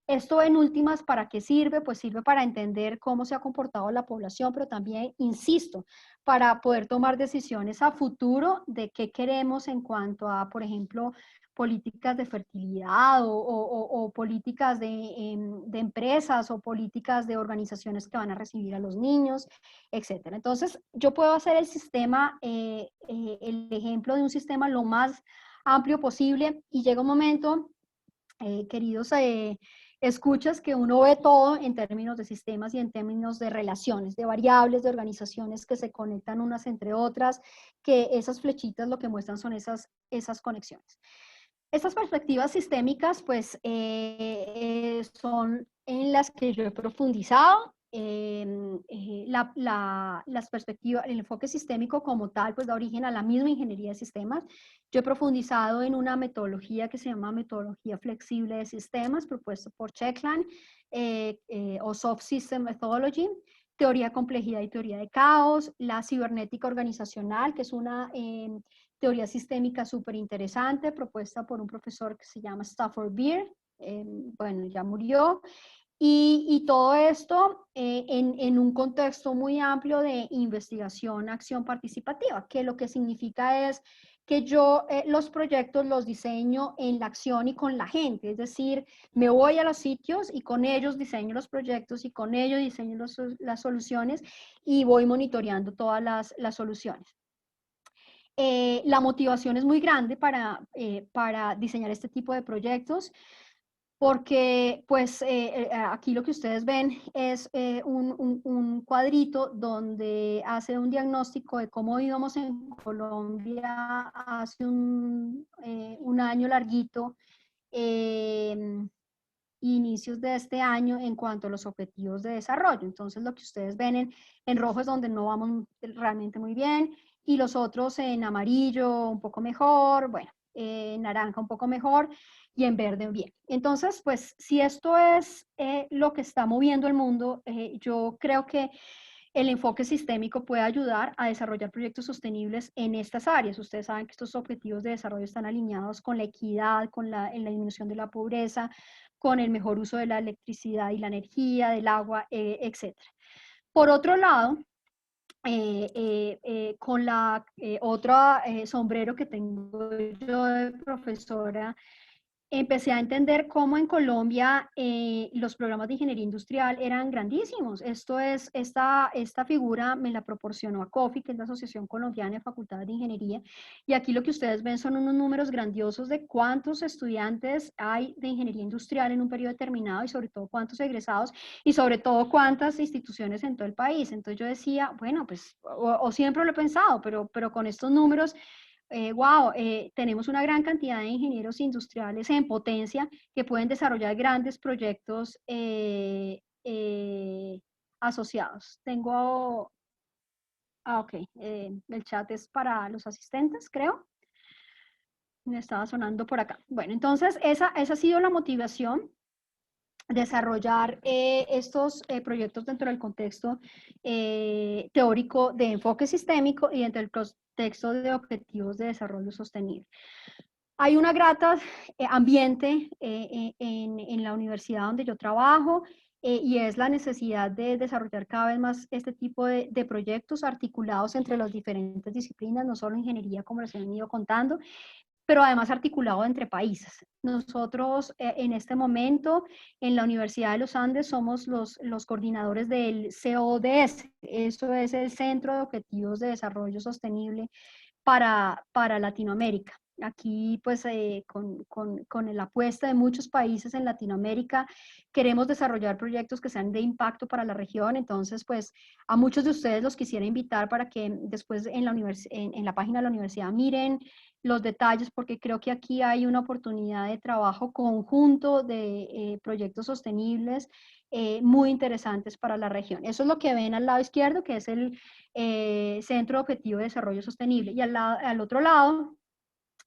Esto en últimas, ¿para qué sirve? Pues sirve para entender cómo se ha comportado la población, pero también, insisto, para poder tomar decisiones a futuro de qué queremos en cuanto a, por ejemplo, políticas de fertilidad o políticas de empresas o políticas de organizaciones que van a recibir a los niños, etc. Entonces, yo puedo hacer el sistema, el ejemplo de un sistema lo más amplio posible y llega un momento, queridos escuchas, que uno ve todo en términos de sistemas y en términos de relaciones, de variables, de organizaciones que se conectan unas entre otras, que esas flechitas lo que muestran son esas conexiones. Estas perspectivas sistémicas, pues, son en las que yo he profundizado. Las perspectivas, el enfoque sistémico como tal, pues da origen a la misma ingeniería de sistemas. Yo he profundizado en una metodología que se llama metodología flexible de sistemas, propuesta por Checkland, o Soft System Methodology, teoría de complejidad y teoría de caos, la cibernética organizacional, que es una teoría sistémica súper interesante, propuesta por un profesor que se llama Stafford Beer, bueno, ya murió, y todo esto en un contexto muy amplio de investigación, acción participativa, que lo que significa es que yo los proyectos los diseño en la acción y con la gente, es decir, me voy a los sitios y con ellos diseño los proyectos y con ellos diseño las soluciones y voy monitoreando todas las soluciones. La motivación es muy grande para diseñar este tipo de proyectos, porque pues aquí lo que ustedes ven es un cuadrito donde hace un diagnóstico de cómo íbamos en Colombia hace un año larguito, inicios de este año, en cuanto a los objetivos de desarrollo. Entonces lo que ustedes ven en rojo es donde no vamos realmente muy bien, y los otros en amarillo un poco mejor. Bueno, naranja un poco mejor y en verde bien. Entonces, pues si esto es lo que está moviendo el mundo, yo creo que el enfoque sistémico puede ayudar a desarrollar proyectos sostenibles en estas áreas. Ustedes saben que estos objetivos de desarrollo están alineados con la equidad, en la disminución de la pobreza, con el mejor uso de la electricidad y la energía, del agua, etc. Por otro lado, con la otra sombrero que tengo yo de profesora, empecé a entender cómo en Colombia los programas de ingeniería industrial eran grandísimos. Esta figura me la proporcionó ACOFI, que es la Asociación Colombiana de Facultades de Ingeniería, y aquí lo que ustedes ven son unos números grandiosos de cuántos estudiantes hay de ingeniería industrial en un periodo determinado y sobre todo cuántos egresados y sobre todo cuántas instituciones en todo el país. Entonces yo decía, bueno, pues, o siempre lo he pensado, pero con estos números tenemos una gran cantidad de ingenieros industriales en potencia que pueden desarrollar grandes proyectos asociados. Ok, el chat es para los asistentes, creo. Me estaba sonando por acá. Bueno, entonces esa ha sido la motivación, desarrollar estos proyectos dentro del contexto teórico de enfoque sistémico y dentro del contexto de objetivos de desarrollo sostenible. Hay una grata ambiente en la universidad donde yo trabajo y es la necesidad de desarrollar cada vez más este tipo de proyectos articulados entre las diferentes disciplinas, no solo ingeniería, como les he venido contando, pero además articulado entre países. Nosotros en este momento en la Universidad de los Andes somos los coordinadores del CODS, eso es el Centro de Objetivos de Desarrollo Sostenible para Latinoamérica. Aquí, pues, con la apuesta de muchos países en Latinoamérica, queremos desarrollar proyectos que sean de impacto para la región. Entonces, pues, a muchos de ustedes los quisiera invitar para que después en la página de la universidad miren los detalles, porque creo que aquí hay una oportunidad de trabajo conjunto de proyectos sostenibles muy interesantes para la región. Eso es lo que ven al lado izquierdo, que es el Centro de Objetivo de Desarrollo Sostenible. Y al otro lado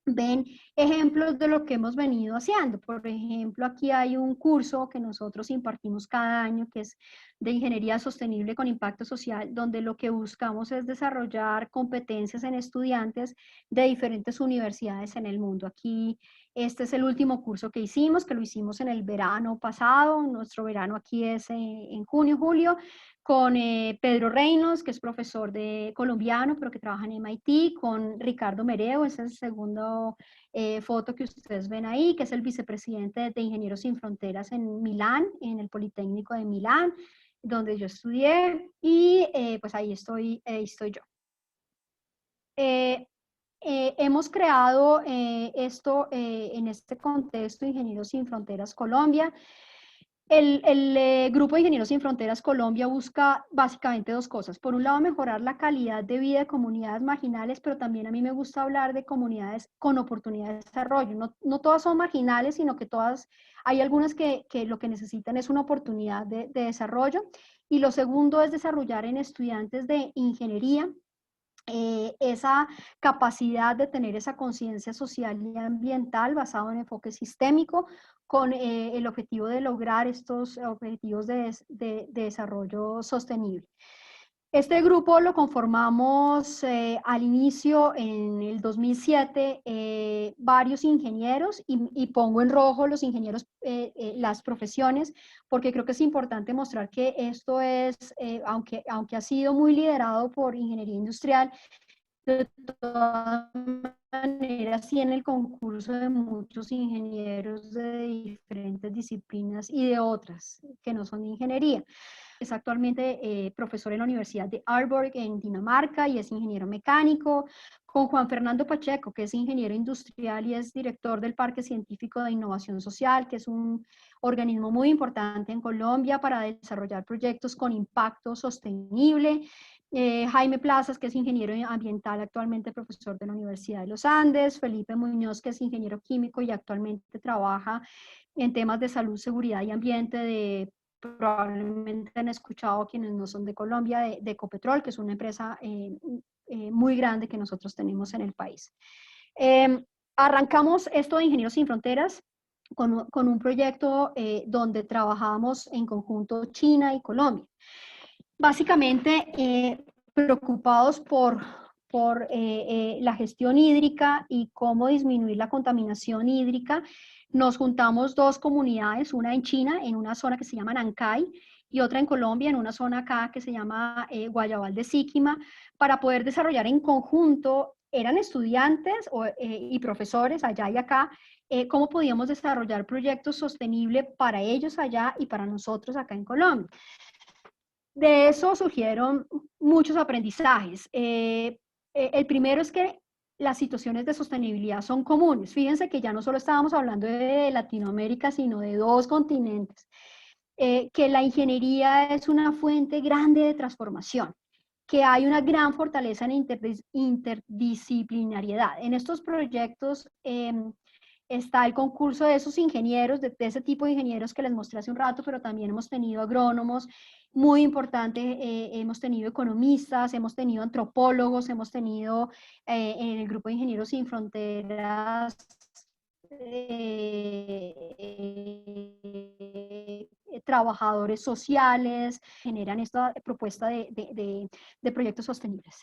ven ejemplos de lo que hemos venido haciendo. Por ejemplo, aquí hay un curso que nosotros impartimos cada año, que es de Ingeniería Sostenible con Impacto Social, donde lo que buscamos es desarrollar competencias en estudiantes de diferentes universidades en el mundo. Aquí, este es el último curso que lo hicimos en el verano pasado. Nuestro verano aquí es en junio, julio, con Pedro Reynos, que es profesor colombiano, pero que trabaja en MIT, con Ricardo Mereo, esa es la segunda foto que ustedes ven ahí, que es el vicepresidente de Ingenieros Sin Fronteras en Milán, en el Politécnico de Milán, donde yo estudié, y pues ahí estoy yo. Hemos creado esto en este contexto, Ingenieros Sin Fronteras Colombia. El Grupo de Ingenieros Sin Fronteras Colombia busca básicamente dos cosas. Por un lado, mejorar la calidad de vida de comunidades marginales, pero también a mí me gusta hablar de comunidades con oportunidad de desarrollo. No todas son marginales, sino que hay algunas que lo que necesitan es una oportunidad de desarrollo. Y lo segundo es desarrollar en estudiantes de ingeniería esa capacidad de tener esa conciencia social y ambiental basado en enfoque sistémico con el objetivo de lograr estos objetivos de desarrollo sostenible. Este grupo lo conformamos al inicio, en el 2007, varios ingenieros, y pongo en rojo los ingenieros, las profesiones, porque creo que es importante mostrar que esto es, aunque ha sido muy liderado por ingeniería industrial, de todas maneras, sí, en el concurso de muchos ingenieros de diferentes disciplinas y de otras que no son de ingeniería. Es actualmente profesor en la Universidad de Aalborg en Dinamarca y es ingeniero mecánico. Con Juan Fernando Pacheco, que es ingeniero industrial y es director del Parque Científico de Innovación Social, que es un organismo muy importante en Colombia para desarrollar proyectos con impacto sostenible. Jaime Plazas, que es ingeniero ambiental, actualmente profesor de la Universidad de los Andes. Felipe Muñoz, que es ingeniero químico y actualmente trabaja en temas de salud, seguridad y ambiente. Probablemente han escuchado, quienes no son de Colombia, de Ecopetrol, que es una empresa muy grande que nosotros tenemos en el país. Arrancamos esto de Ingenieros Sin Fronteras con un proyecto donde trabajamos en conjunto China y Colombia. Básicamente preocupados por la gestión hídrica y cómo disminuir la contaminación hídrica. Nos juntamos dos comunidades, una en China, en una zona que se llama Nancay, y otra en Colombia, en una zona acá que se llama Guayabal de Siquima, para poder desarrollar en conjunto, eran estudiantes y profesores allá y acá, cómo podíamos desarrollar proyectos sostenibles para ellos allá y para nosotros acá en Colombia. De eso surgieron muchos aprendizajes. El primero es que las situaciones de sostenibilidad son comunes. Fíjense que ya no solo estábamos hablando de Latinoamérica, sino de dos continentes. Que la ingeniería es una fuente grande de transformación, que hay una gran fortaleza en interdisciplinariedad. En estos proyectos está el concurso de esos ingenieros, de ese tipo de ingenieros que les mostré hace un rato, pero también hemos tenido agrónomos, muy importante, hemos tenido economistas, hemos tenido antropólogos, hemos tenido en el grupo de Ingenieros Sin Fronteras trabajadores sociales, generan esta propuesta de proyectos sostenibles.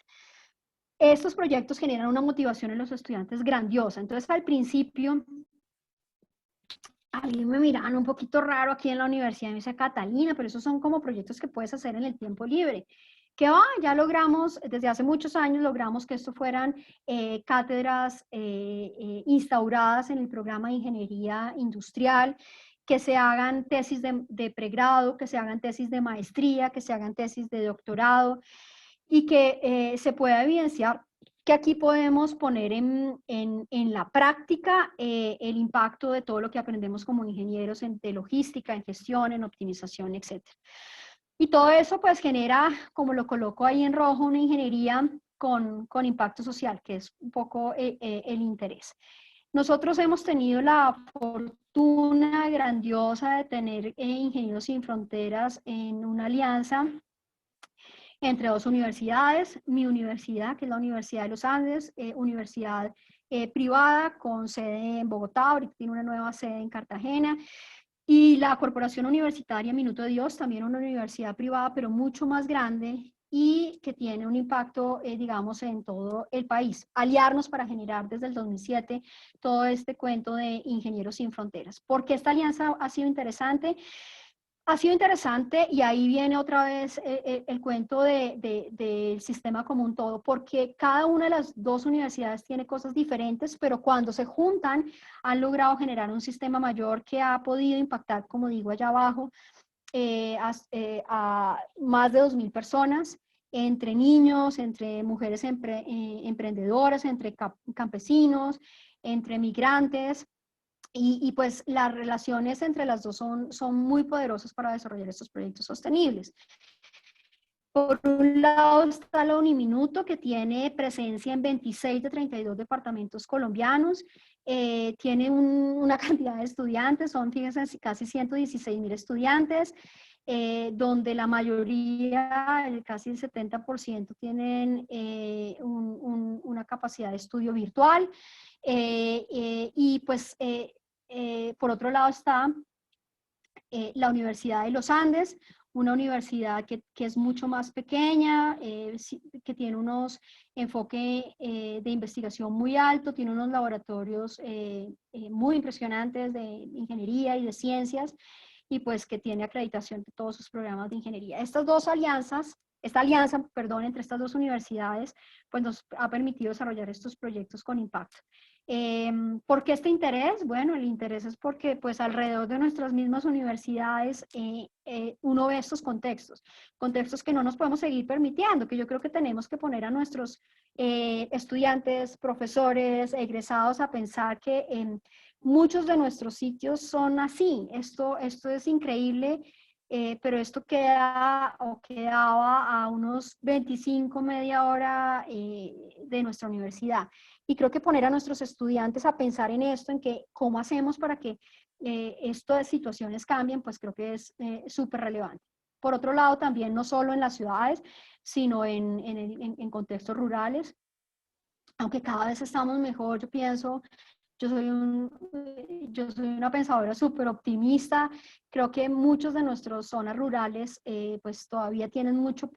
Estos proyectos generan una motivación en los estudiantes grandiosa. Entonces, al principio, alguien me miraban un poquito raro aquí en la universidad, me dice, Catalina, pero esos son como proyectos que puedes hacer en el tiempo libre. Que ya logramos, desde hace muchos años logramos que esto fueran cátedras instauradas en el programa de ingeniería industrial, que se hagan tesis de pregrado, que se hagan tesis de maestría, que se hagan tesis de doctorado, y que se pueda evidenciar que aquí podemos poner en la práctica el impacto de todo lo que aprendemos como ingenieros de logística, en gestión, en optimización, etc. Y todo eso pues genera, como lo coloco ahí en rojo, una ingeniería con impacto social, que es un poco el interés. Nosotros hemos tenido la fortuna grandiosa de tener Ingenieros Sin Fronteras en una alianza entre dos universidades, mi universidad, que es la Universidad de los Andes, universidad privada con sede en Bogotá, ahorita tiene una nueva sede en Cartagena, y la Corporación Universitaria Minuto de Dios, también una universidad privada, pero mucho más grande y que tiene un impacto, digamos, en todo el país. Aliarnos para generar desde el 2007 todo este cuento de Ingenieros Sin Fronteras. ¿Por qué esta alianza ha sido interesante? Ha sido interesante y ahí viene otra vez el cuento del sistema común todo, porque cada una de las dos universidades tiene cosas diferentes, pero cuando se juntan han logrado generar un sistema mayor que ha podido impactar, como digo allá abajo, a más de 2.000 personas, entre niños, entre mujeres emprendedoras, entre campesinos, entre migrantes. Y pues las relaciones entre las dos son muy poderosas para desarrollar estos proyectos sostenibles. Por un lado está la Uniminuto, que tiene presencia en 26 de 32 departamentos colombianos, tiene una cantidad de estudiantes, son, fíjense, casi 116.000 estudiantes, donde la mayoría, casi el 70%, tienen una capacidad de estudio virtual, y pues por otro lado está la Universidad de los Andes, una universidad que es mucho más pequeña, que tiene unos enfoques de investigación muy alto, tiene unos laboratorios muy impresionantes de ingeniería y de ciencias, y pues que tiene acreditación de todos sus programas de ingeniería. Esta alianza, perdón, entre estas dos universidades, pues nos ha permitido desarrollar estos proyectos con impacto. ¿Por qué este interés? Bueno, el interés es porque pues alrededor de nuestras mismas universidades uno ve estos contextos que no nos podemos seguir permitiendo, que yo creo que tenemos que poner a nuestros estudiantes, profesores, egresados a pensar que muchos de nuestros sitios son así. Esto es increíble, pero esto quedaba a unos 25, media hora de nuestra universidad. Y creo que poner a nuestros estudiantes a pensar en esto, en que cómo hacemos para que estas situaciones cambien, pues creo que es súper relevante. Por otro lado, también no solo en las ciudades, sino en contextos rurales, aunque cada vez estamos mejor, yo pienso, yo soy una pensadora súper optimista. Creo que muchos de nuestras zonas rurales pues todavía tienen mucho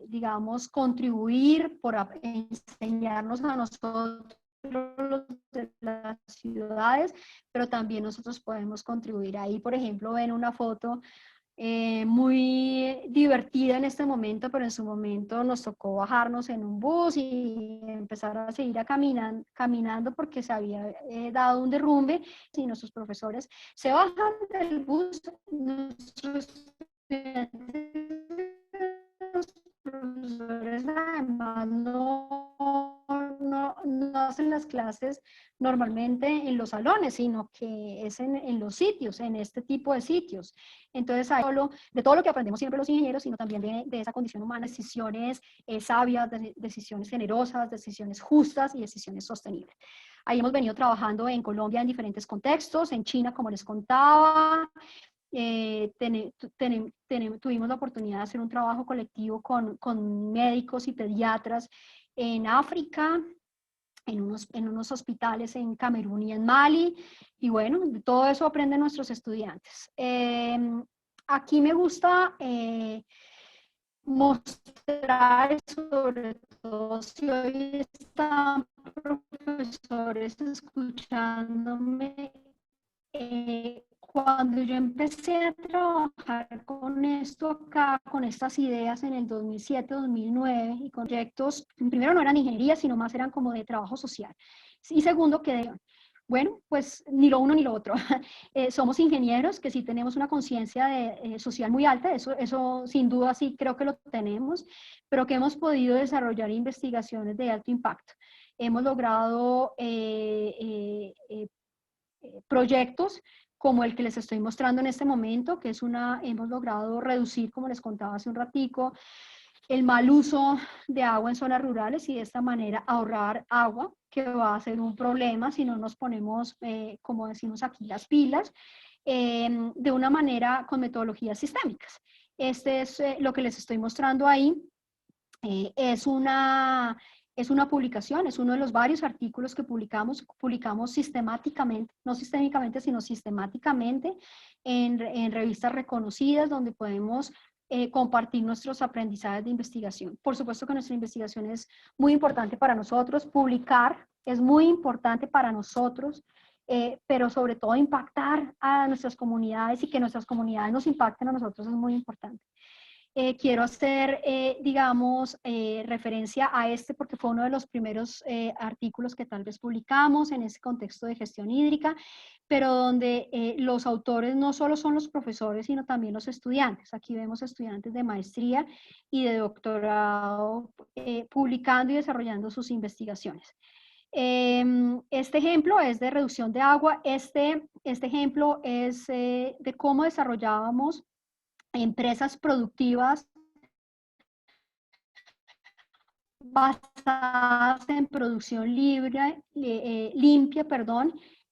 digamos, contribuir, por enseñarnos a nosotros los de las ciudades, pero también nosotros podemos contribuir. Ahí, por ejemplo, ven una foto muy divertida en este momento, pero en su momento nos tocó bajarnos en un bus y empezar a seguir caminando porque se había dado un derrumbe y nuestros profesores se bajan del bus, nuestros profesores además no hacen las clases normalmente en los salones, sino que es en los sitios, en este tipo de sitios. Entonces, hay de todo lo que aprendemos siempre los ingenieros, sino también de esa condición humana, decisiones sabias, decisiones generosas, decisiones justas y decisiones sostenibles. Ahí hemos venido trabajando en Colombia en diferentes contextos, en China, como les contaba. Tuvimos la oportunidad de hacer un trabajo colectivo con médicos y pediatras en África, en unos hospitales en Camerún y en Mali, y bueno, de todo eso aprenden nuestros estudiantes. Aquí me gusta mostrar, sobre todo si hoy están profesores escuchándome, cuando yo empecé a trabajar con esto acá, con estas ideas en el 2007, 2009, y con proyectos, primero no eran ingeniería, sino más eran como de trabajo social. Y segundo, que bueno, pues ni lo uno ni lo otro. Somos ingenieros que sí tenemos una conciencia social muy alta, eso sin duda sí creo que lo tenemos, pero que hemos podido desarrollar investigaciones de alto impacto. Hemos logrado proyectos como el que les estoy mostrando en este momento, que hemos logrado reducir, como les contaba hace un ratico, el mal uso de agua en zonas rurales y de esta manera ahorrar agua, que va a ser un problema si no nos ponemos, como decimos aquí, las pilas, de una manera con metodologías sistémicas. Este es lo que les estoy mostrando ahí. Es una publicación, es uno de los varios artículos que publicamos sistemáticamente, no sistémicamente, sino sistemáticamente en revistas reconocidas donde podemos compartir nuestros aprendizajes de investigación. Por supuesto que nuestra investigación es muy importante para nosotros, publicar es muy importante para nosotros, pero sobre todo impactar a nuestras comunidades y que nuestras comunidades nos impacten a nosotros es muy importante. Quiero hacer, digamos, referencia a este porque fue uno de los primeros artículos que tal vez publicamos en ese contexto de gestión hídrica, pero donde los autores no solo son los profesores, sino también los estudiantes. Aquí vemos estudiantes de maestría y de doctorado publicando y desarrollando sus investigaciones. Este ejemplo es de reducción de agua. Este ejemplo es de cómo desarrollábamos empresas productivas basadas en producción limpia,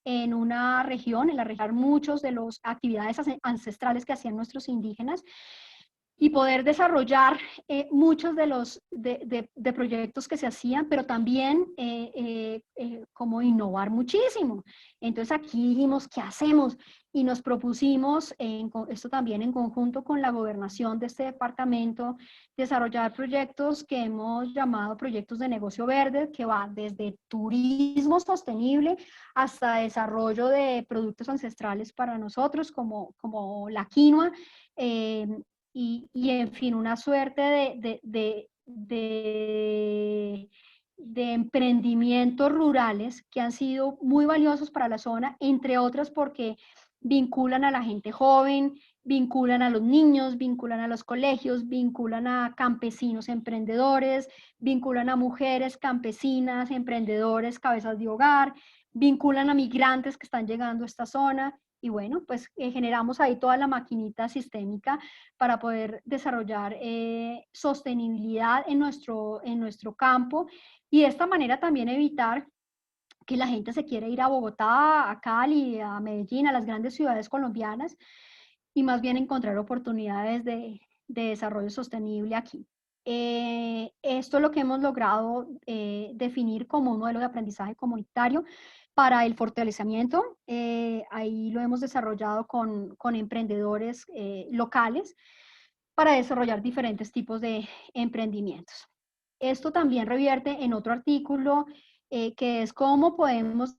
en una región, en la región, muchos de las actividades ancestrales que hacían nuestros indígenas, y poder desarrollar muchos de proyectos que se hacían, pero también como innovar muchísimo. Entonces aquí dijimos, ¿qué hacemos? Y nos propusimos, esto también en conjunto con la gobernación de este departamento, desarrollar proyectos que hemos llamado proyectos de negocio verde, que va desde turismo sostenible hasta desarrollo de productos ancestrales para nosotros, como la quinoa, y en fin, una suerte de emprendimientos rurales que han sido muy valiosos para la zona, entre otras porque vinculan a la gente joven, vinculan a los niños, vinculan a los colegios, vinculan a campesinos emprendedores, vinculan a mujeres campesinas, emprendedores, cabezas de hogar, vinculan a migrantes que están llegando a esta zona. Y bueno, pues generamos ahí toda la maquinita sistémica para poder desarrollar sostenibilidad en nuestro campo y de esta manera también evitar que la gente se quiera ir a Bogotá, a Cali, a Medellín, a las grandes ciudades colombianas y más bien encontrar oportunidades de desarrollo sostenible aquí. Esto es lo que hemos logrado definir como un modelo de aprendizaje comunitario para el fortalecimiento. Ahí lo hemos desarrollado con emprendedores locales para desarrollar diferentes tipos de emprendimientos. Esto también revierte en otro artículo que es cómo podemos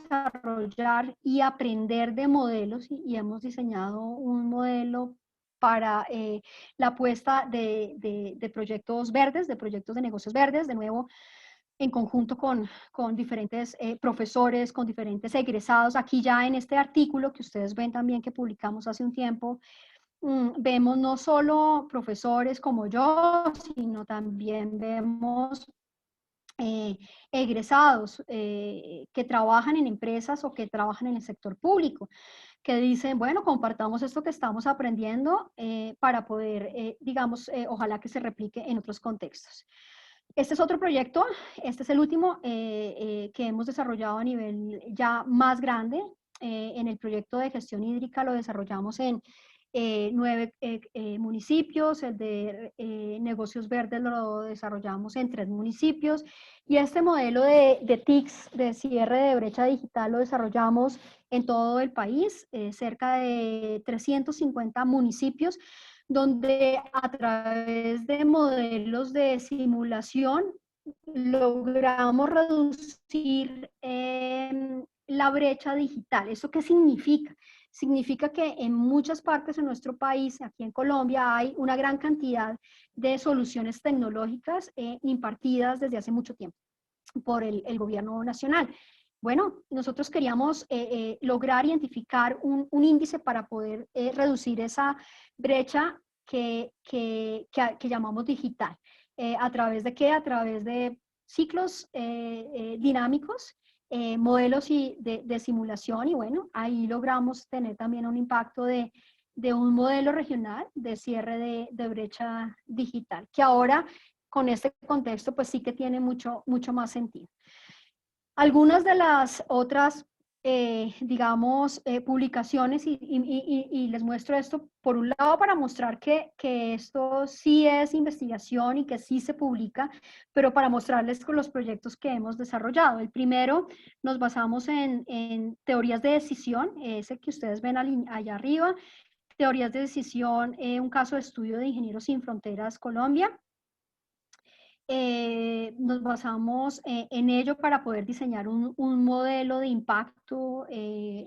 desarrollar y aprender de modelos y hemos diseñado un modelo para la apuesta de proyectos verdes, de proyectos de negocios verdes, de nuevo en conjunto con diferentes profesores, con diferentes egresados. Aquí ya en este artículo que ustedes ven también que publicamos hace un tiempo, vemos no solo profesores como yo, sino también vemos egresados que trabajan en empresas o que trabajan en el sector público, que dicen, bueno, compartamos esto que estamos aprendiendo para poder, digamos, ojalá que se replique en otros contextos. Este es otro proyecto, este es el último que hemos desarrollado a nivel ya más grande. En el proyecto de gestión hídrica lo desarrollamos en 9 municipios, el de negocios verdes lo desarrollamos en 3 municipios y este modelo de TICS, de cierre de brecha digital, lo desarrollamos en todo el país, cerca de 350 municipios, donde a través de modelos de simulación logramos reducir la brecha digital. ¿Eso qué significa? Significa que en muchas partes de nuestro país, aquí en Colombia, hay una gran cantidad de soluciones tecnológicas impartidas desde hace mucho tiempo por el gobierno nacional. Bueno, nosotros queríamos lograr identificar un índice para poder reducir esa brecha que llamamos digital. ¿A través de qué? A través de ciclos dinámicos, modelos de simulación y bueno, ahí logramos tener también un impacto de un modelo regional de cierre de brecha digital, que ahora con este contexto pues sí que tiene mucho más sentido. Algunas de las otras, digamos, publicaciones, y les muestro esto por un lado para mostrar que esto sí es investigación y que sí se publica, pero para mostrarles con los proyectos que hemos desarrollado. El primero, nos basamos en teorías de decisión, ese que ustedes ven allá arriba, teorías de decisión, un caso de estudio de Ingenieros Sin Fronteras Colombia. Nos basamos en ello para poder diseñar un modelo de impacto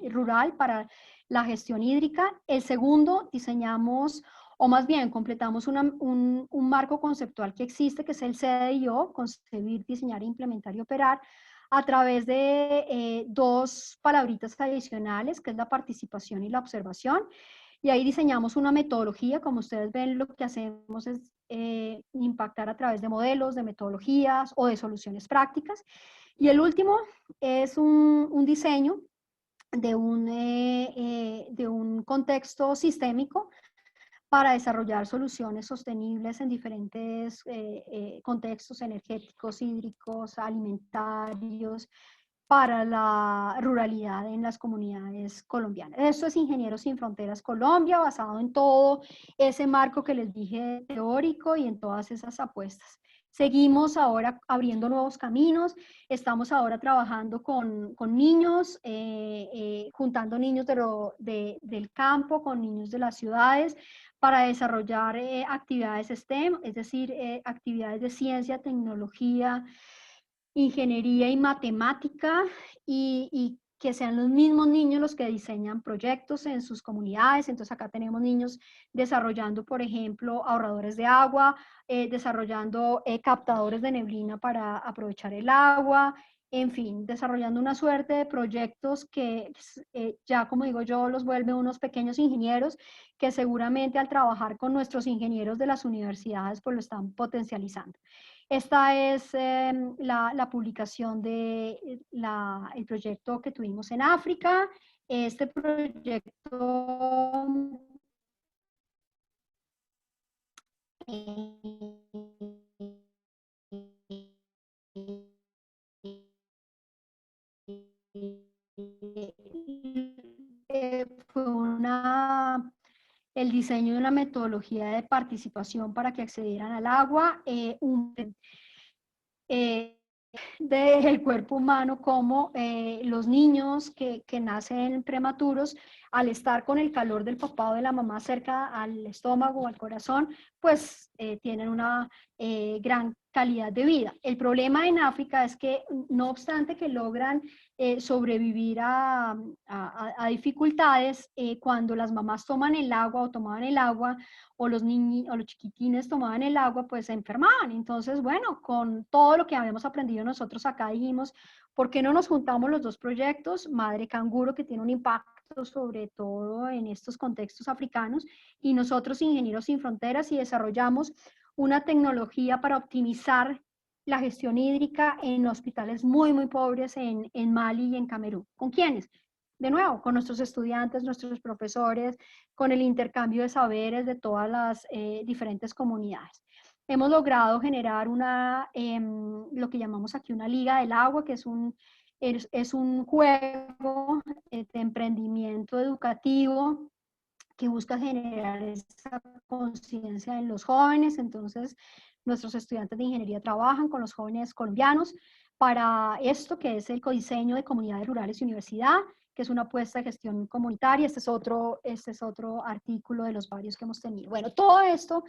rural para la gestión hídrica. El segundo, diseñamos, o más bien completamos un marco conceptual que existe, que es el CDIO, concebir, diseñar, implementar y operar, a través de 2 palabritas adicionales, que es la participación y la observación. Y ahí diseñamos una metodología, como ustedes ven, lo que hacemos es impactar a través de modelos, de metodologías o de soluciones prácticas. Y el último es un diseño de un contexto sistémico para desarrollar soluciones sostenibles en diferentes contextos energéticos, hídricos, alimentarios, para la ruralidad en las comunidades colombianas. Esto es Ingenieros Sin Fronteras Colombia, basado en todo ese marco que les dije teórico y en todas esas apuestas. Seguimos ahora abriendo nuevos caminos, estamos ahora trabajando con niños, juntando niños del campo con niños de las ciudades para desarrollar actividades STEM, es decir, actividades de ciencia, tecnología, ingeniería y matemática y que sean los mismos niños los que diseñan proyectos en sus comunidades. Entonces acá tenemos niños desarrollando, por ejemplo, ahorradores de agua, desarrollando captadores de neblina para aprovechar el agua, en fin, desarrollando una suerte de proyectos que ya, como digo yo, los vuelve unos pequeños ingenieros que seguramente al trabajar con nuestros ingenieros de las universidades, pues lo están potencializando. Esta es la publicación de el proyecto que tuvimos en África. Este proyecto fue una el diseño de una metodología de participación para que accedieran al agua, del cuerpo humano, como los niños que nacen prematuros, al estar con el calor del papá o de la mamá cerca al estómago o al corazón, pues tienen una gran calidad de vida. El problema en África es que, no obstante que logran sobrevivir a dificultades, cuando las mamás toman el agua o tomaban el agua, o los niños o los chiquitines tomaban el agua, pues se enfermaban. Entonces, bueno, con todo lo que habíamos aprendido nosotros acá, dijimos, ¿por qué no nos juntamos los dos proyectos? Madre Canguro, que tiene un impacto sobre todo en estos contextos africanos, y nosotros, Ingenieros Sin Fronteras, y desarrollamos una tecnología para optimizar la gestión hídrica en hospitales muy, muy pobres en Mali y en Camerún. ¿Con quiénes? De nuevo, con nuestros estudiantes, nuestros profesores, con el intercambio de saberes de todas las diferentes comunidades. Hemos logrado generar lo que llamamos aquí una Liga del Agua, que es un juego de emprendimiento educativo que busca generar esa conciencia en los jóvenes. Entonces, nuestros estudiantes de ingeniería trabajan con los jóvenes colombianos para esto, que es el codiseño de comunidades rurales y universidad, que es una apuesta de gestión comunitaria. Este es otro artículo de los varios que hemos tenido. Bueno, todo esto,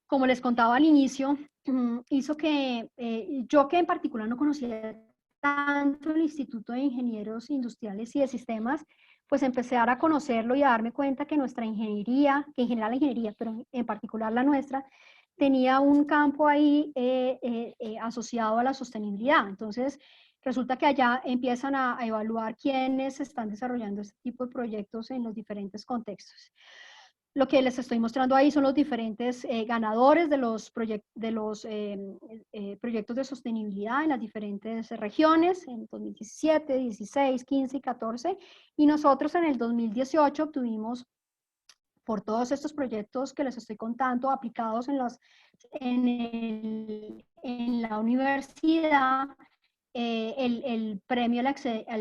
como les contaba al inicio, hizo que yo, que en particular no conocía tanto el Instituto de Ingenieros Industriales y de Sistemas, pues empecé a conocerlo y a darme cuenta que nuestra ingeniería, que en general la ingeniería, pero en particular la nuestra, tenía un campo ahí asociado a la sostenibilidad. Entonces, resulta que allá empiezan a evaluar quiénes están desarrollando este tipo de proyectos en los diferentes contextos. Lo que les estoy mostrando ahí son los diferentes ganadores de los proyectos de sostenibilidad en las diferentes regiones, en 2017, 16, 15 y 14. Y nosotros en el 2018 obtuvimos, por todos estos proyectos que les estoy contando, aplicados en la universidad, el premio a la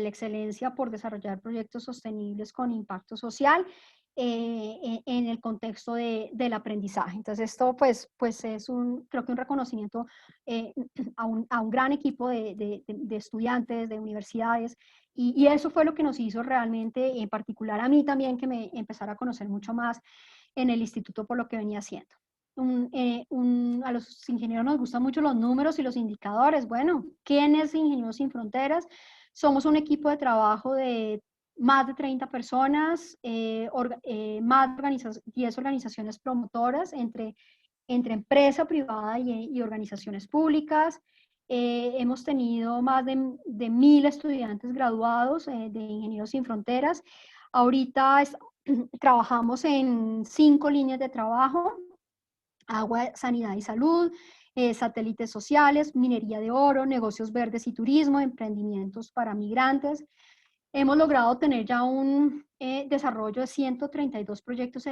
excelencia por desarrollar proyectos sostenibles con impacto social en el contexto del aprendizaje. Entonces esto pues es creo que un reconocimiento a un gran equipo de estudiantes, de universidades, y eso fue lo que nos hizo realmente, en particular a mí también, que me empezara a conocer mucho más en el instituto por lo que venía haciendo. A los ingenieros nos gustan mucho los números y los indicadores. Bueno, ¿quién es Ingenieros Sin Fronteras? Somos un equipo de trabajo de más de 30 personas, más de 10 organizaciones promotoras entre empresa privada y organizaciones públicas. Hemos tenido más de 1.000 estudiantes graduados de Ingenieros Sin Fronteras. Ahorita trabajamos en 5 líneas de trabajo: agua, sanidad y salud, satélites sociales, minería de oro, negocios verdes y turismo, emprendimientos para migrantes. Hemos logrado tener ya un desarrollo de 132 proyectos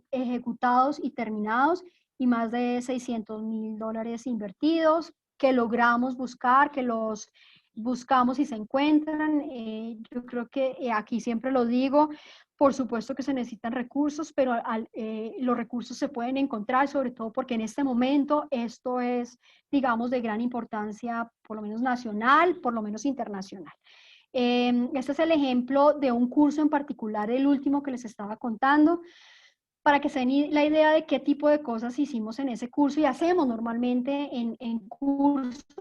ejecutados y terminados, y más de $600,000 invertidos, que logramos buscar, que los buscamos y se encuentran. Yo creo que aquí siempre lo digo, por supuesto que se necesitan recursos, pero los recursos se pueden encontrar, sobre todo porque en este momento esto es, digamos, de gran importancia, por lo menos nacional, por lo menos internacional. Este es el ejemplo de un curso en particular, el último que les estaba contando, para que se den la idea de qué tipo de cosas hicimos en ese curso y hacemos normalmente en cursos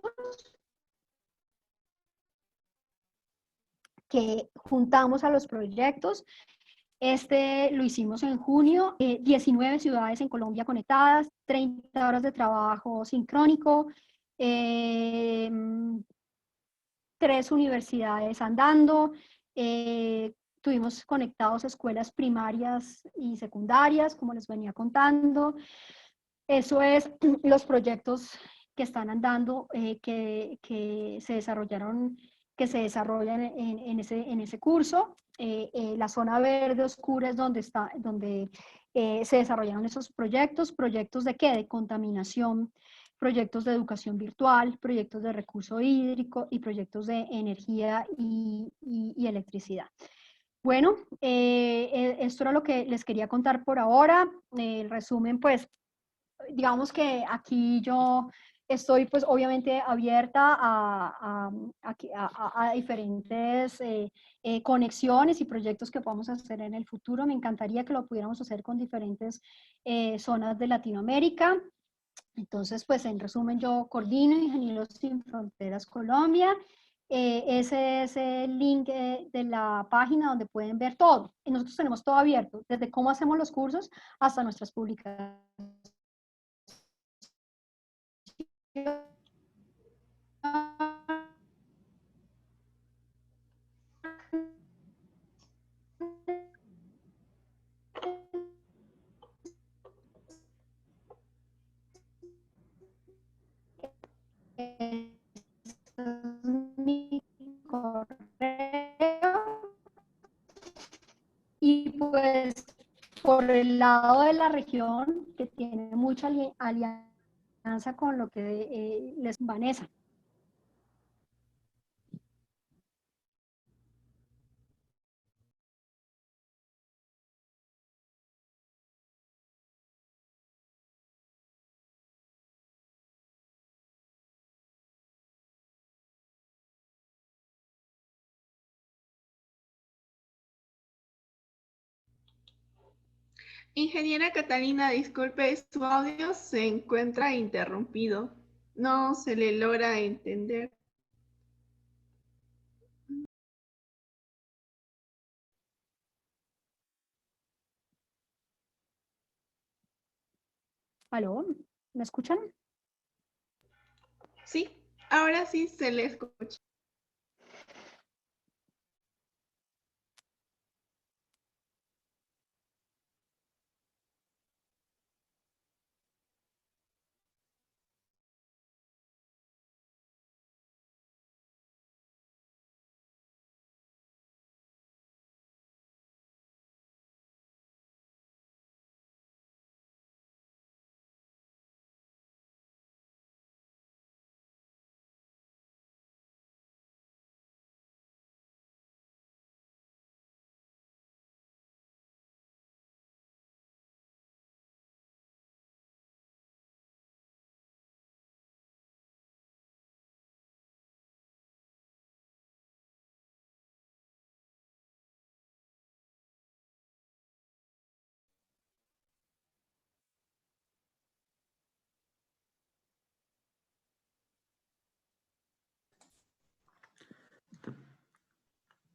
que juntamos a los proyectos. Este lo hicimos en junio, 19 ciudades en Colombia conectadas, 30 horas de trabajo sincrónico, 3 universidades andando, tuvimos conectados escuelas primarias y secundarias, como les venía contando. Eso es los proyectos que están andando, que se desarrollan en ese curso. La zona verde oscura es donde se desarrollaron esos proyectos. ¿Proyectos de qué? De contaminación, proyectos de educación virtual, proyectos de recurso hídrico y proyectos de energía y electricidad. Bueno, esto era lo que les quería contar por ahora. El resumen, pues, digamos que aquí yo estoy pues obviamente abierta a diferentes conexiones y proyectos que podamos hacer en el futuro. Me encantaría que lo pudiéramos hacer con diferentes zonas de Latinoamérica. Entonces, pues en resumen, yo coordino Ingenieros Sin Fronteras Colombia. Ese es el link de la página donde pueden ver todo. Y nosotros tenemos todo abierto, desde cómo hacemos los cursos hasta nuestras publicaciones. Mi correo. Y pues por el lado de la región, que tiene mucha alianza con lo que les Vanessa. Ingeniera Catalina, disculpe, su audio se encuentra interrumpido. No se le logra entender. ¿Aló? ¿Me escuchan? Sí, ahora sí se le escucha.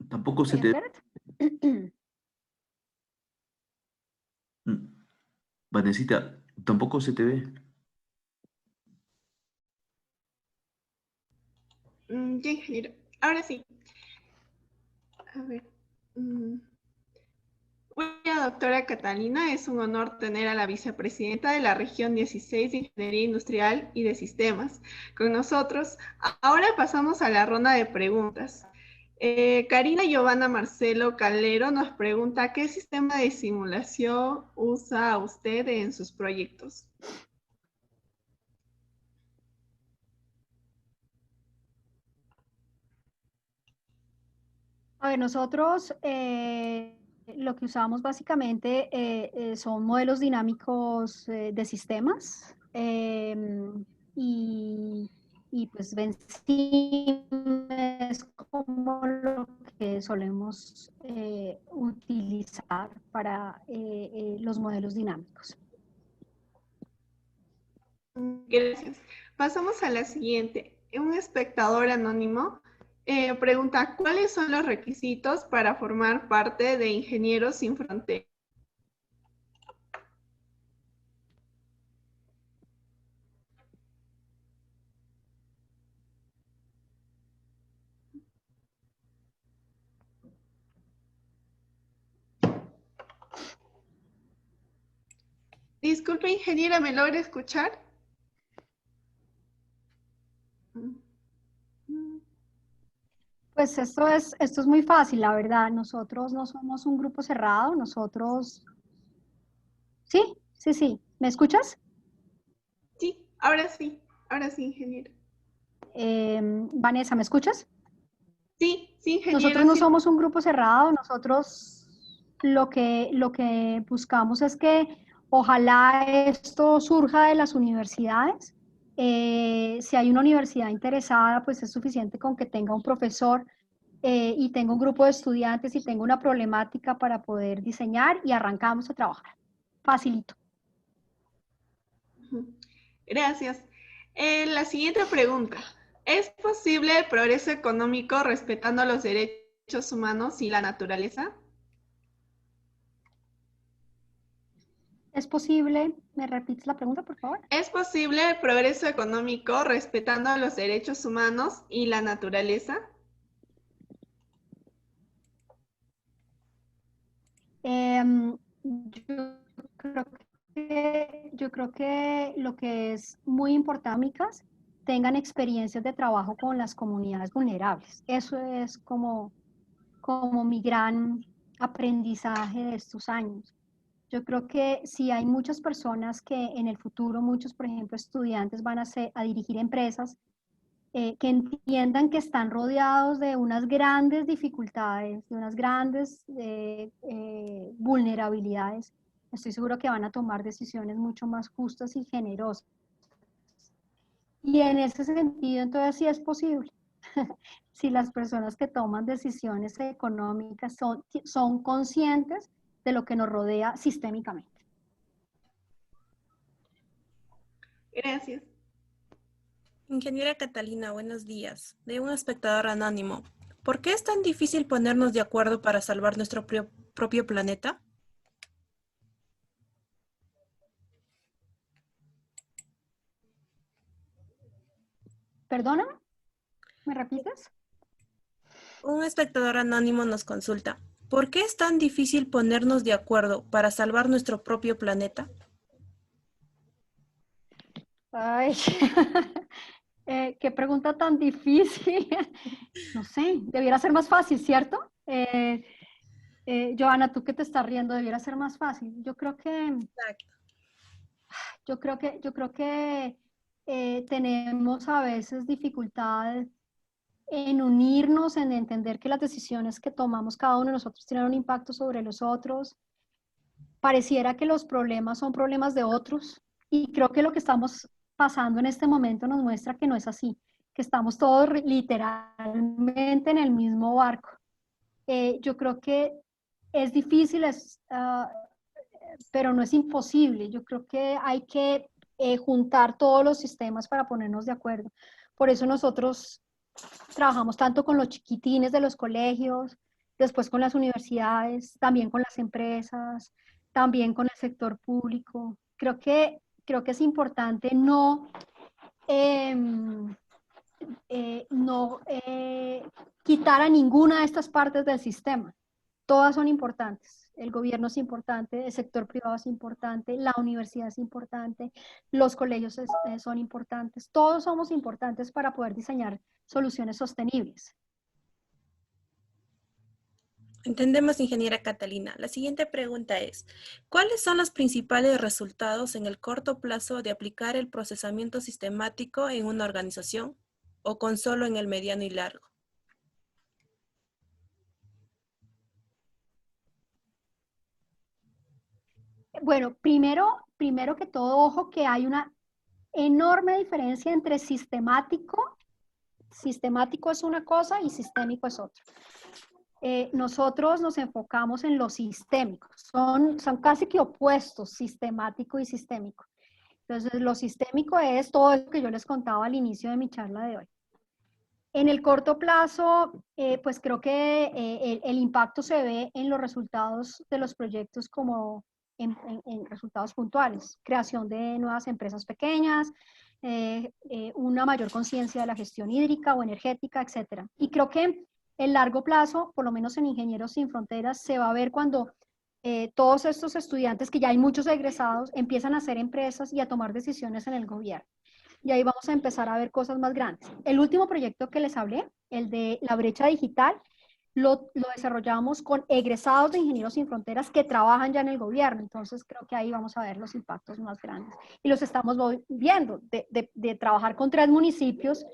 Tampoco se te ve. Herbert. Vanesita, tampoco se te ve. Ya, ingeniero. Ahora sí. A ver. Buena doctora Catalina, es un honor tener a la vicepresidenta de la región 16 de Ingeniería Industrial y de Sistemas con nosotros. Ahora pasamos a la ronda de preguntas. Karina Giovanna Marcelo Calero nos pregunta, ¿qué sistema de simulación usa usted en sus proyectos? A ver, nosotros lo que usamos básicamente son modelos dinámicos de sistemas y, pues Vencim es como lo que solemos utilizar para los modelos dinámicos. Gracias. Pasamos a la siguiente. Un espectador anónimo pregunta, ¿cuáles son los requisitos para formar parte de Ingenieros Sin Fronteras? Disculpe, ingeniera, ¿me logra escuchar? Pues esto es muy fácil, la verdad. Nosotros no somos un grupo cerrado, nosotros... Sí, sí, sí. ¿Me escuchas? Sí, ahora sí, ingeniera. Vanessa, ¿me escuchas? Sí, sí, ingeniera. Nosotros no Sí. somos un grupo cerrado, nosotros lo que buscamos es que ojalá esto surja de las universidades. Si hay una universidad interesada, pues es suficiente con que tenga un profesor y tenga un grupo de estudiantes y tenga una problemática para poder diseñar y arrancamos a trabajar. Facilito. Gracias. La siguiente pregunta. ¿Es posible el progreso económico respetando los derechos humanos y la naturaleza? ¿Es posible? ¿Me repites la pregunta, por favor? ¿Es posible el progreso económico respetando los derechos humanos y la naturaleza? Yo creo que lo que es muy importante tengan experiencias de trabajo con las comunidades vulnerables. Eso es como mi gran aprendizaje de estos años. Yo creo que si hay muchas personas que en el futuro, muchos, por ejemplo, estudiantes van a dirigir empresas, que entiendan que están rodeados de unas grandes dificultades, de unas grandes vulnerabilidades, estoy seguro que van a tomar decisiones mucho más justas y generosas. Y en ese sentido, entonces sí es posible. Si las personas que toman decisiones económicas son conscientes de lo que nos rodea sistémicamente. Gracias. Ingeniera Catalina, buenos días. De un espectador anónimo. ¿Por qué es tan difícil ponernos de acuerdo para salvar nuestro propio planeta? ¿Perdóname? ¿Me repites? Un espectador anónimo nos consulta. ¿Por qué es tan difícil ponernos de acuerdo para salvar nuestro propio planeta? Ay, qué pregunta tan difícil. No sé, debiera ser más fácil, ¿cierto? Joana, tú que te estás riendo, debiera ser más fácil. Exacto. Yo creo que tenemos a veces dificultades en unirnos, en entender que las decisiones que tomamos cada uno de nosotros tienen un impacto sobre los otros. Pareciera que los problemas son problemas de otros y creo que lo que estamos pasando en este momento nos muestra que no es así, que estamos todos literalmente en el mismo barco. Yo creo que es difícil, pero no es imposible. Yo creo que hay que juntar todos los sistemas para ponernos de acuerdo. Por eso nosotros trabajamos tanto con los chiquitines de los colegios, después con las universidades, también con las empresas, también con el sector público. Creo que es importante no quitar a ninguna de estas partes del sistema. Todas son importantes. El gobierno es importante, el sector privado es importante, la universidad es importante, los colegios son importantes. Todos somos importantes para poder diseñar soluciones sostenibles. Entendemos, ingeniera Catalina. La siguiente pregunta es, ¿cuáles son los principales resultados en el corto plazo de aplicar el procesamiento sistemático en una organización o con solo en el mediano y largo? Bueno, primero que todo, ojo que hay una enorme diferencia entre sistemático es una cosa y sistémico es otra. Nosotros nos enfocamos en lo sistémico, son casi que opuestos, sistemático y sistémico. Entonces, lo sistémico es todo eso que yo les contaba al inicio de mi charla de hoy. En el corto plazo, pues creo que el impacto se ve en los resultados de los proyectos como en resultados puntuales, creación de nuevas empresas pequeñas, una mayor conciencia de la gestión hídrica o energética, etc. Y creo que el largo plazo, por lo menos en Ingenieros Sin Fronteras, se va a ver cuando todos estos estudiantes, que ya hay muchos egresados, empiezan a hacer empresas y a tomar decisiones en el gobierno. Y ahí vamos a empezar a ver cosas más grandes. El último proyecto que les hablé, el de la brecha digital, lo desarrollamos con egresados de Ingenieros Sin Fronteras que trabajan ya en el gobierno. Entonces creo que ahí vamos a ver los impactos más grandes. Y los estamos viendo, de trabajar con 3 municipios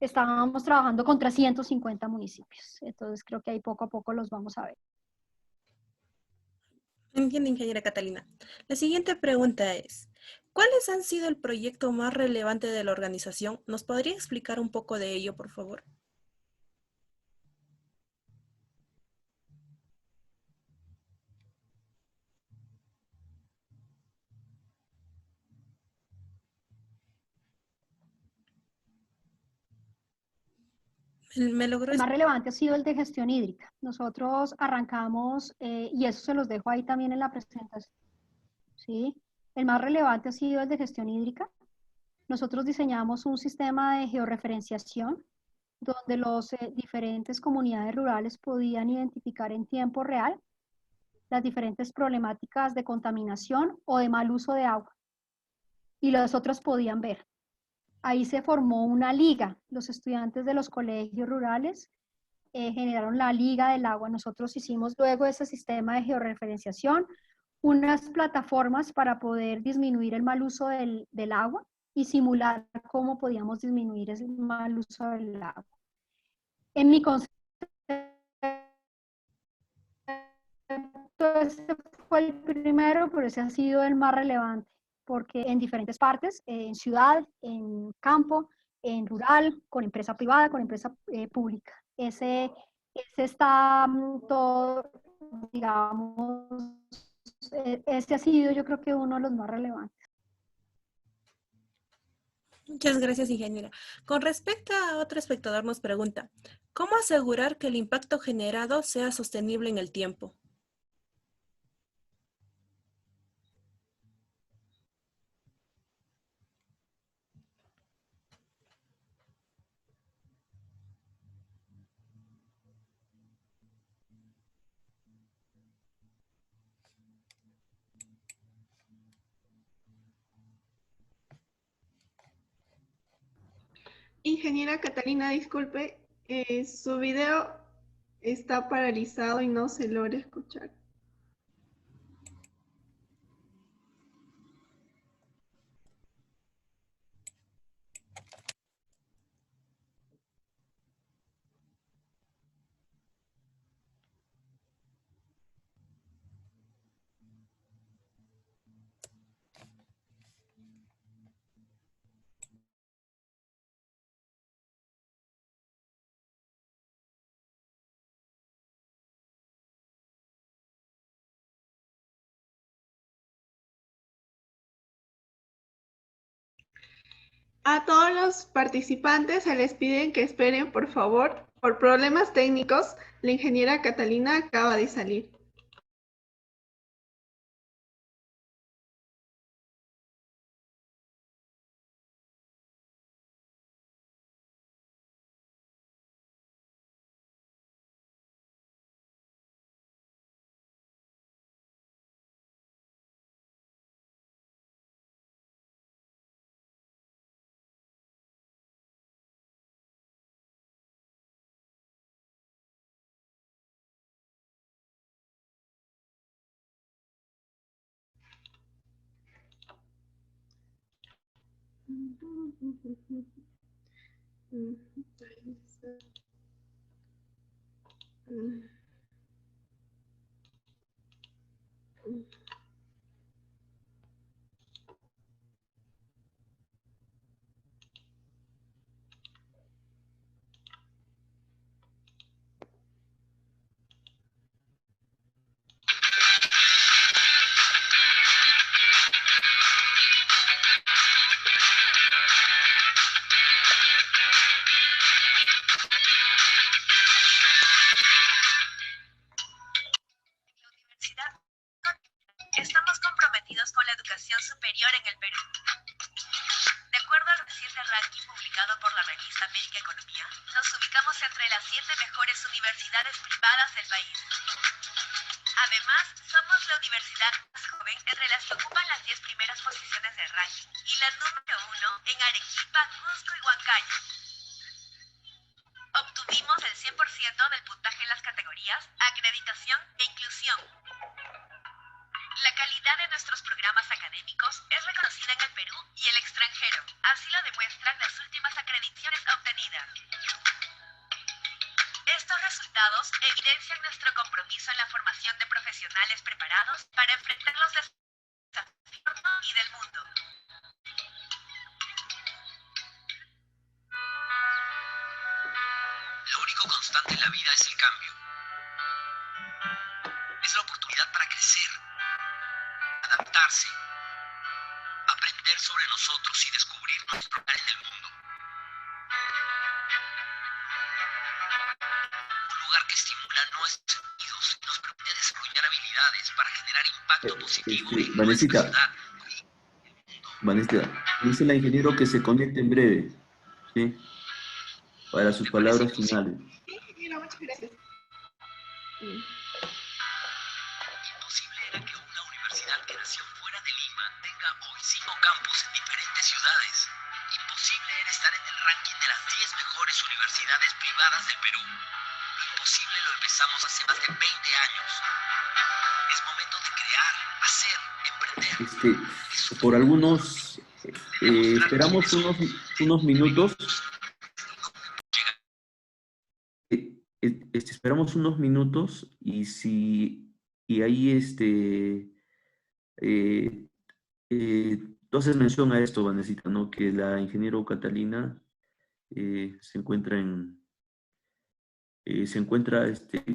estábamos trabajando con 350 municipios. Entonces creo que ahí poco a poco los vamos a ver. Entiendo, ingeniera Catalina. La siguiente pregunta es, ¿cuáles han sido el proyecto más relevante de la organización? ¿Nos podría explicar un poco de ello, por favor? ¿Me logró El más relevante ha sido el de gestión hídrica. Nosotros arrancamos, y eso se los dejo ahí también en la presentación, ¿sí? El más relevante ha sido el de gestión hídrica. Nosotros diseñamos un sistema de georreferenciación donde los diferentes comunidades rurales podían identificar en tiempo real las diferentes problemáticas de contaminación o de mal uso de agua. Y los otros podían ver. Ahí se formó una liga. Los estudiantes de los colegios rurales generaron la Liga del Agua. Nosotros hicimos luego ese sistema de georreferenciación, unas plataformas para poder disminuir el mal uso del agua y simular cómo podíamos disminuir ese mal uso del agua. En mi concepto, ese fue el primero, pero ese ha sido el más relevante, porque en diferentes partes, en ciudad, en campo, en rural, con empresa privada, con empresa pública. Ese está todo, digamos, este ha sido yo creo que uno de los más relevantes. Muchas gracias, ingeniera. Con respecto a otro espectador nos pregunta, ¿cómo asegurar que el impacto generado sea sostenible en el tiempo? Ingeniera Catalina, disculpe, su video está paralizado y no se logra escuchar. A todos los participantes se les pide que esperen, por favor. Por problemas técnicos, la ingeniera Catalina acaba de salir. Estamos comprometidos con la educación superior en el Perú. De acuerdo al reciente ranking publicado por la revista América Economía, nos ubicamos entre las 7 mejores universidades privadas del país. Además, somos la universidad más joven entre las que ocupan las 10 primeras posiciones del ranking y la número 1 en Arequipa, Cusco y Huancayo. Obtuvimos el 100% del puntaje en las categorías Acreditación e Inclusión. La calidad de nuestros programas académicos es reconocida en el Perú y el extranjero. Así lo demuestran las últimas acreditaciones obtenidas. Estos resultados evidencian nuestro compromiso en la formación de profesionales preparados para enfrentar los desafíos y del mundo. Lo único constante en la vida es el cambio. Es la oportunidad para crecer, adaptarse, aprender sobre nosotros y descubrir nuestro lugar en el mundo. Un lugar que estimula nuestros sentidos y nos permite desarrollar habilidades para generar impacto positivo en nuestra ciudad. Vanessa, dice la ingeniero que se conecte en breve, ¿sí? Para sus palabras finales. Sí, ingeniero, muchas gracias. Imposible era que una universidad que nació fuera de Lima tenga hoy 5 campus en diferentes ciudades. Imposible era estar en el ranking de las 10 mejores universidades privadas del Perú. Lo imposible lo empezamos hace más de 20 años. Es momento de crear, hacer, emprender. Por algunos, esperamos unos minutos. Esperamos unos minutos y ahí tú haces mención a esto, Vanesita, ¿no? Que la ingeniero Catalina se encuentra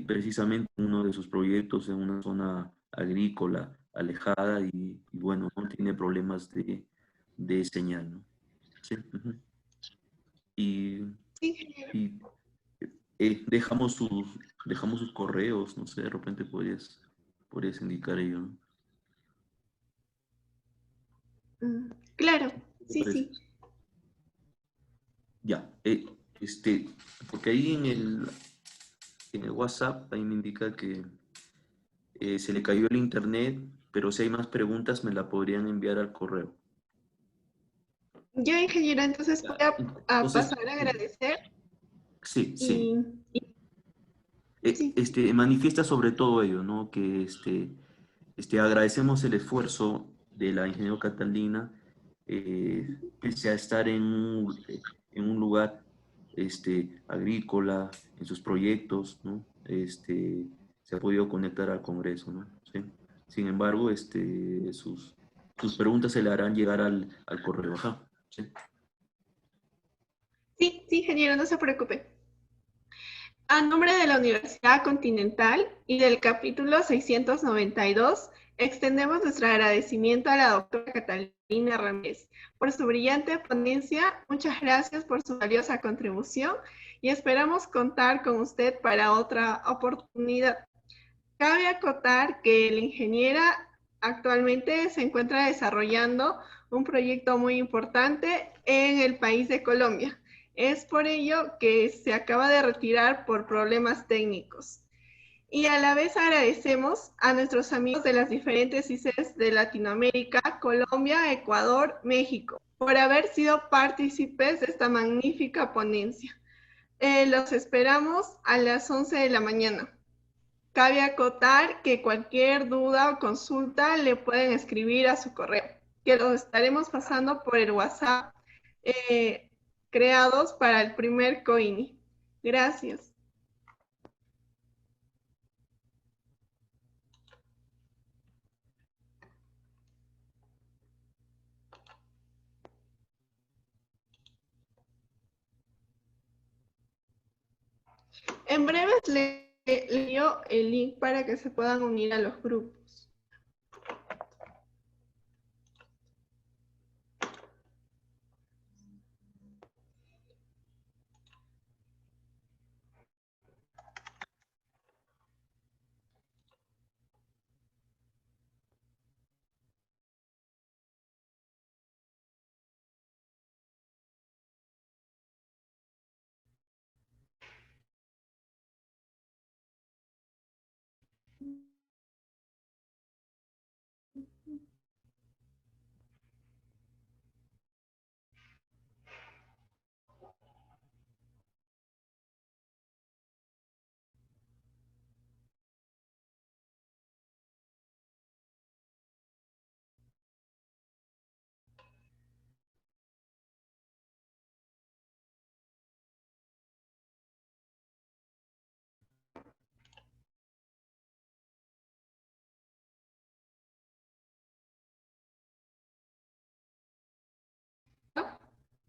precisamente en uno de sus proyectos en una zona agrícola alejada y bueno, no tiene problemas de señal, ¿no? Sí, ujú. Y, Sí, ingeniero. y dejamos sus correos, no sé, de repente podrías indicar ello, ¿no? Claro, ¿Qué te sí, parece? sí. Ya, porque ahí en el WhatsApp, ahí me indica que se le cayó el internet, pero si hay más preguntas me la podrían enviar al correo. Yo, ingeniero, entonces voy Ya, a entonces, pasar a agradecer sí, y, sí. sí, Manifiesta sobre todo ello, ¿no? Que agradecemos el esfuerzo de la ingeniera Catalina, pese a estar en un lugar agrícola, en sus proyectos, ¿no? Se ha podido conectar al Congreso, ¿no? ¿Sí? Sin embargo, sus preguntas se le harán llegar al correo. Ajá, ¿sí? sí, sí, ingeniero, no se preocupe. A nombre de la Universidad Continental y del capítulo 692, extendemos nuestro agradecimiento a la doctora Catalina Ramírez por su brillante ponencia. Muchas gracias por su valiosa contribución y esperamos contar con usted para otra oportunidad. Cabe acotar que la ingeniera actualmente se encuentra desarrollando un proyecto muy importante en el país de Colombia. Es por ello que se acaba de retirar por problemas técnicos. Y a la vez agradecemos a nuestros amigos de las diferentes ICES de Latinoamérica, Colombia, Ecuador, México, por haber sido partícipes de esta magnífica ponencia. Los esperamos a las 11 de la mañana. Cabe acotar que cualquier duda o consulta le pueden escribir a su correo, que los estaremos pasando por el WhatsApp eh, creados para el primer COINI. Gracias. En breve le envío el link para que se puedan unir a los grupos.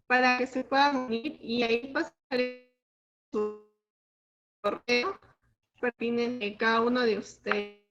para que se puedan unir y ahí pasaré su correo pertinente de cada uno de ustedes.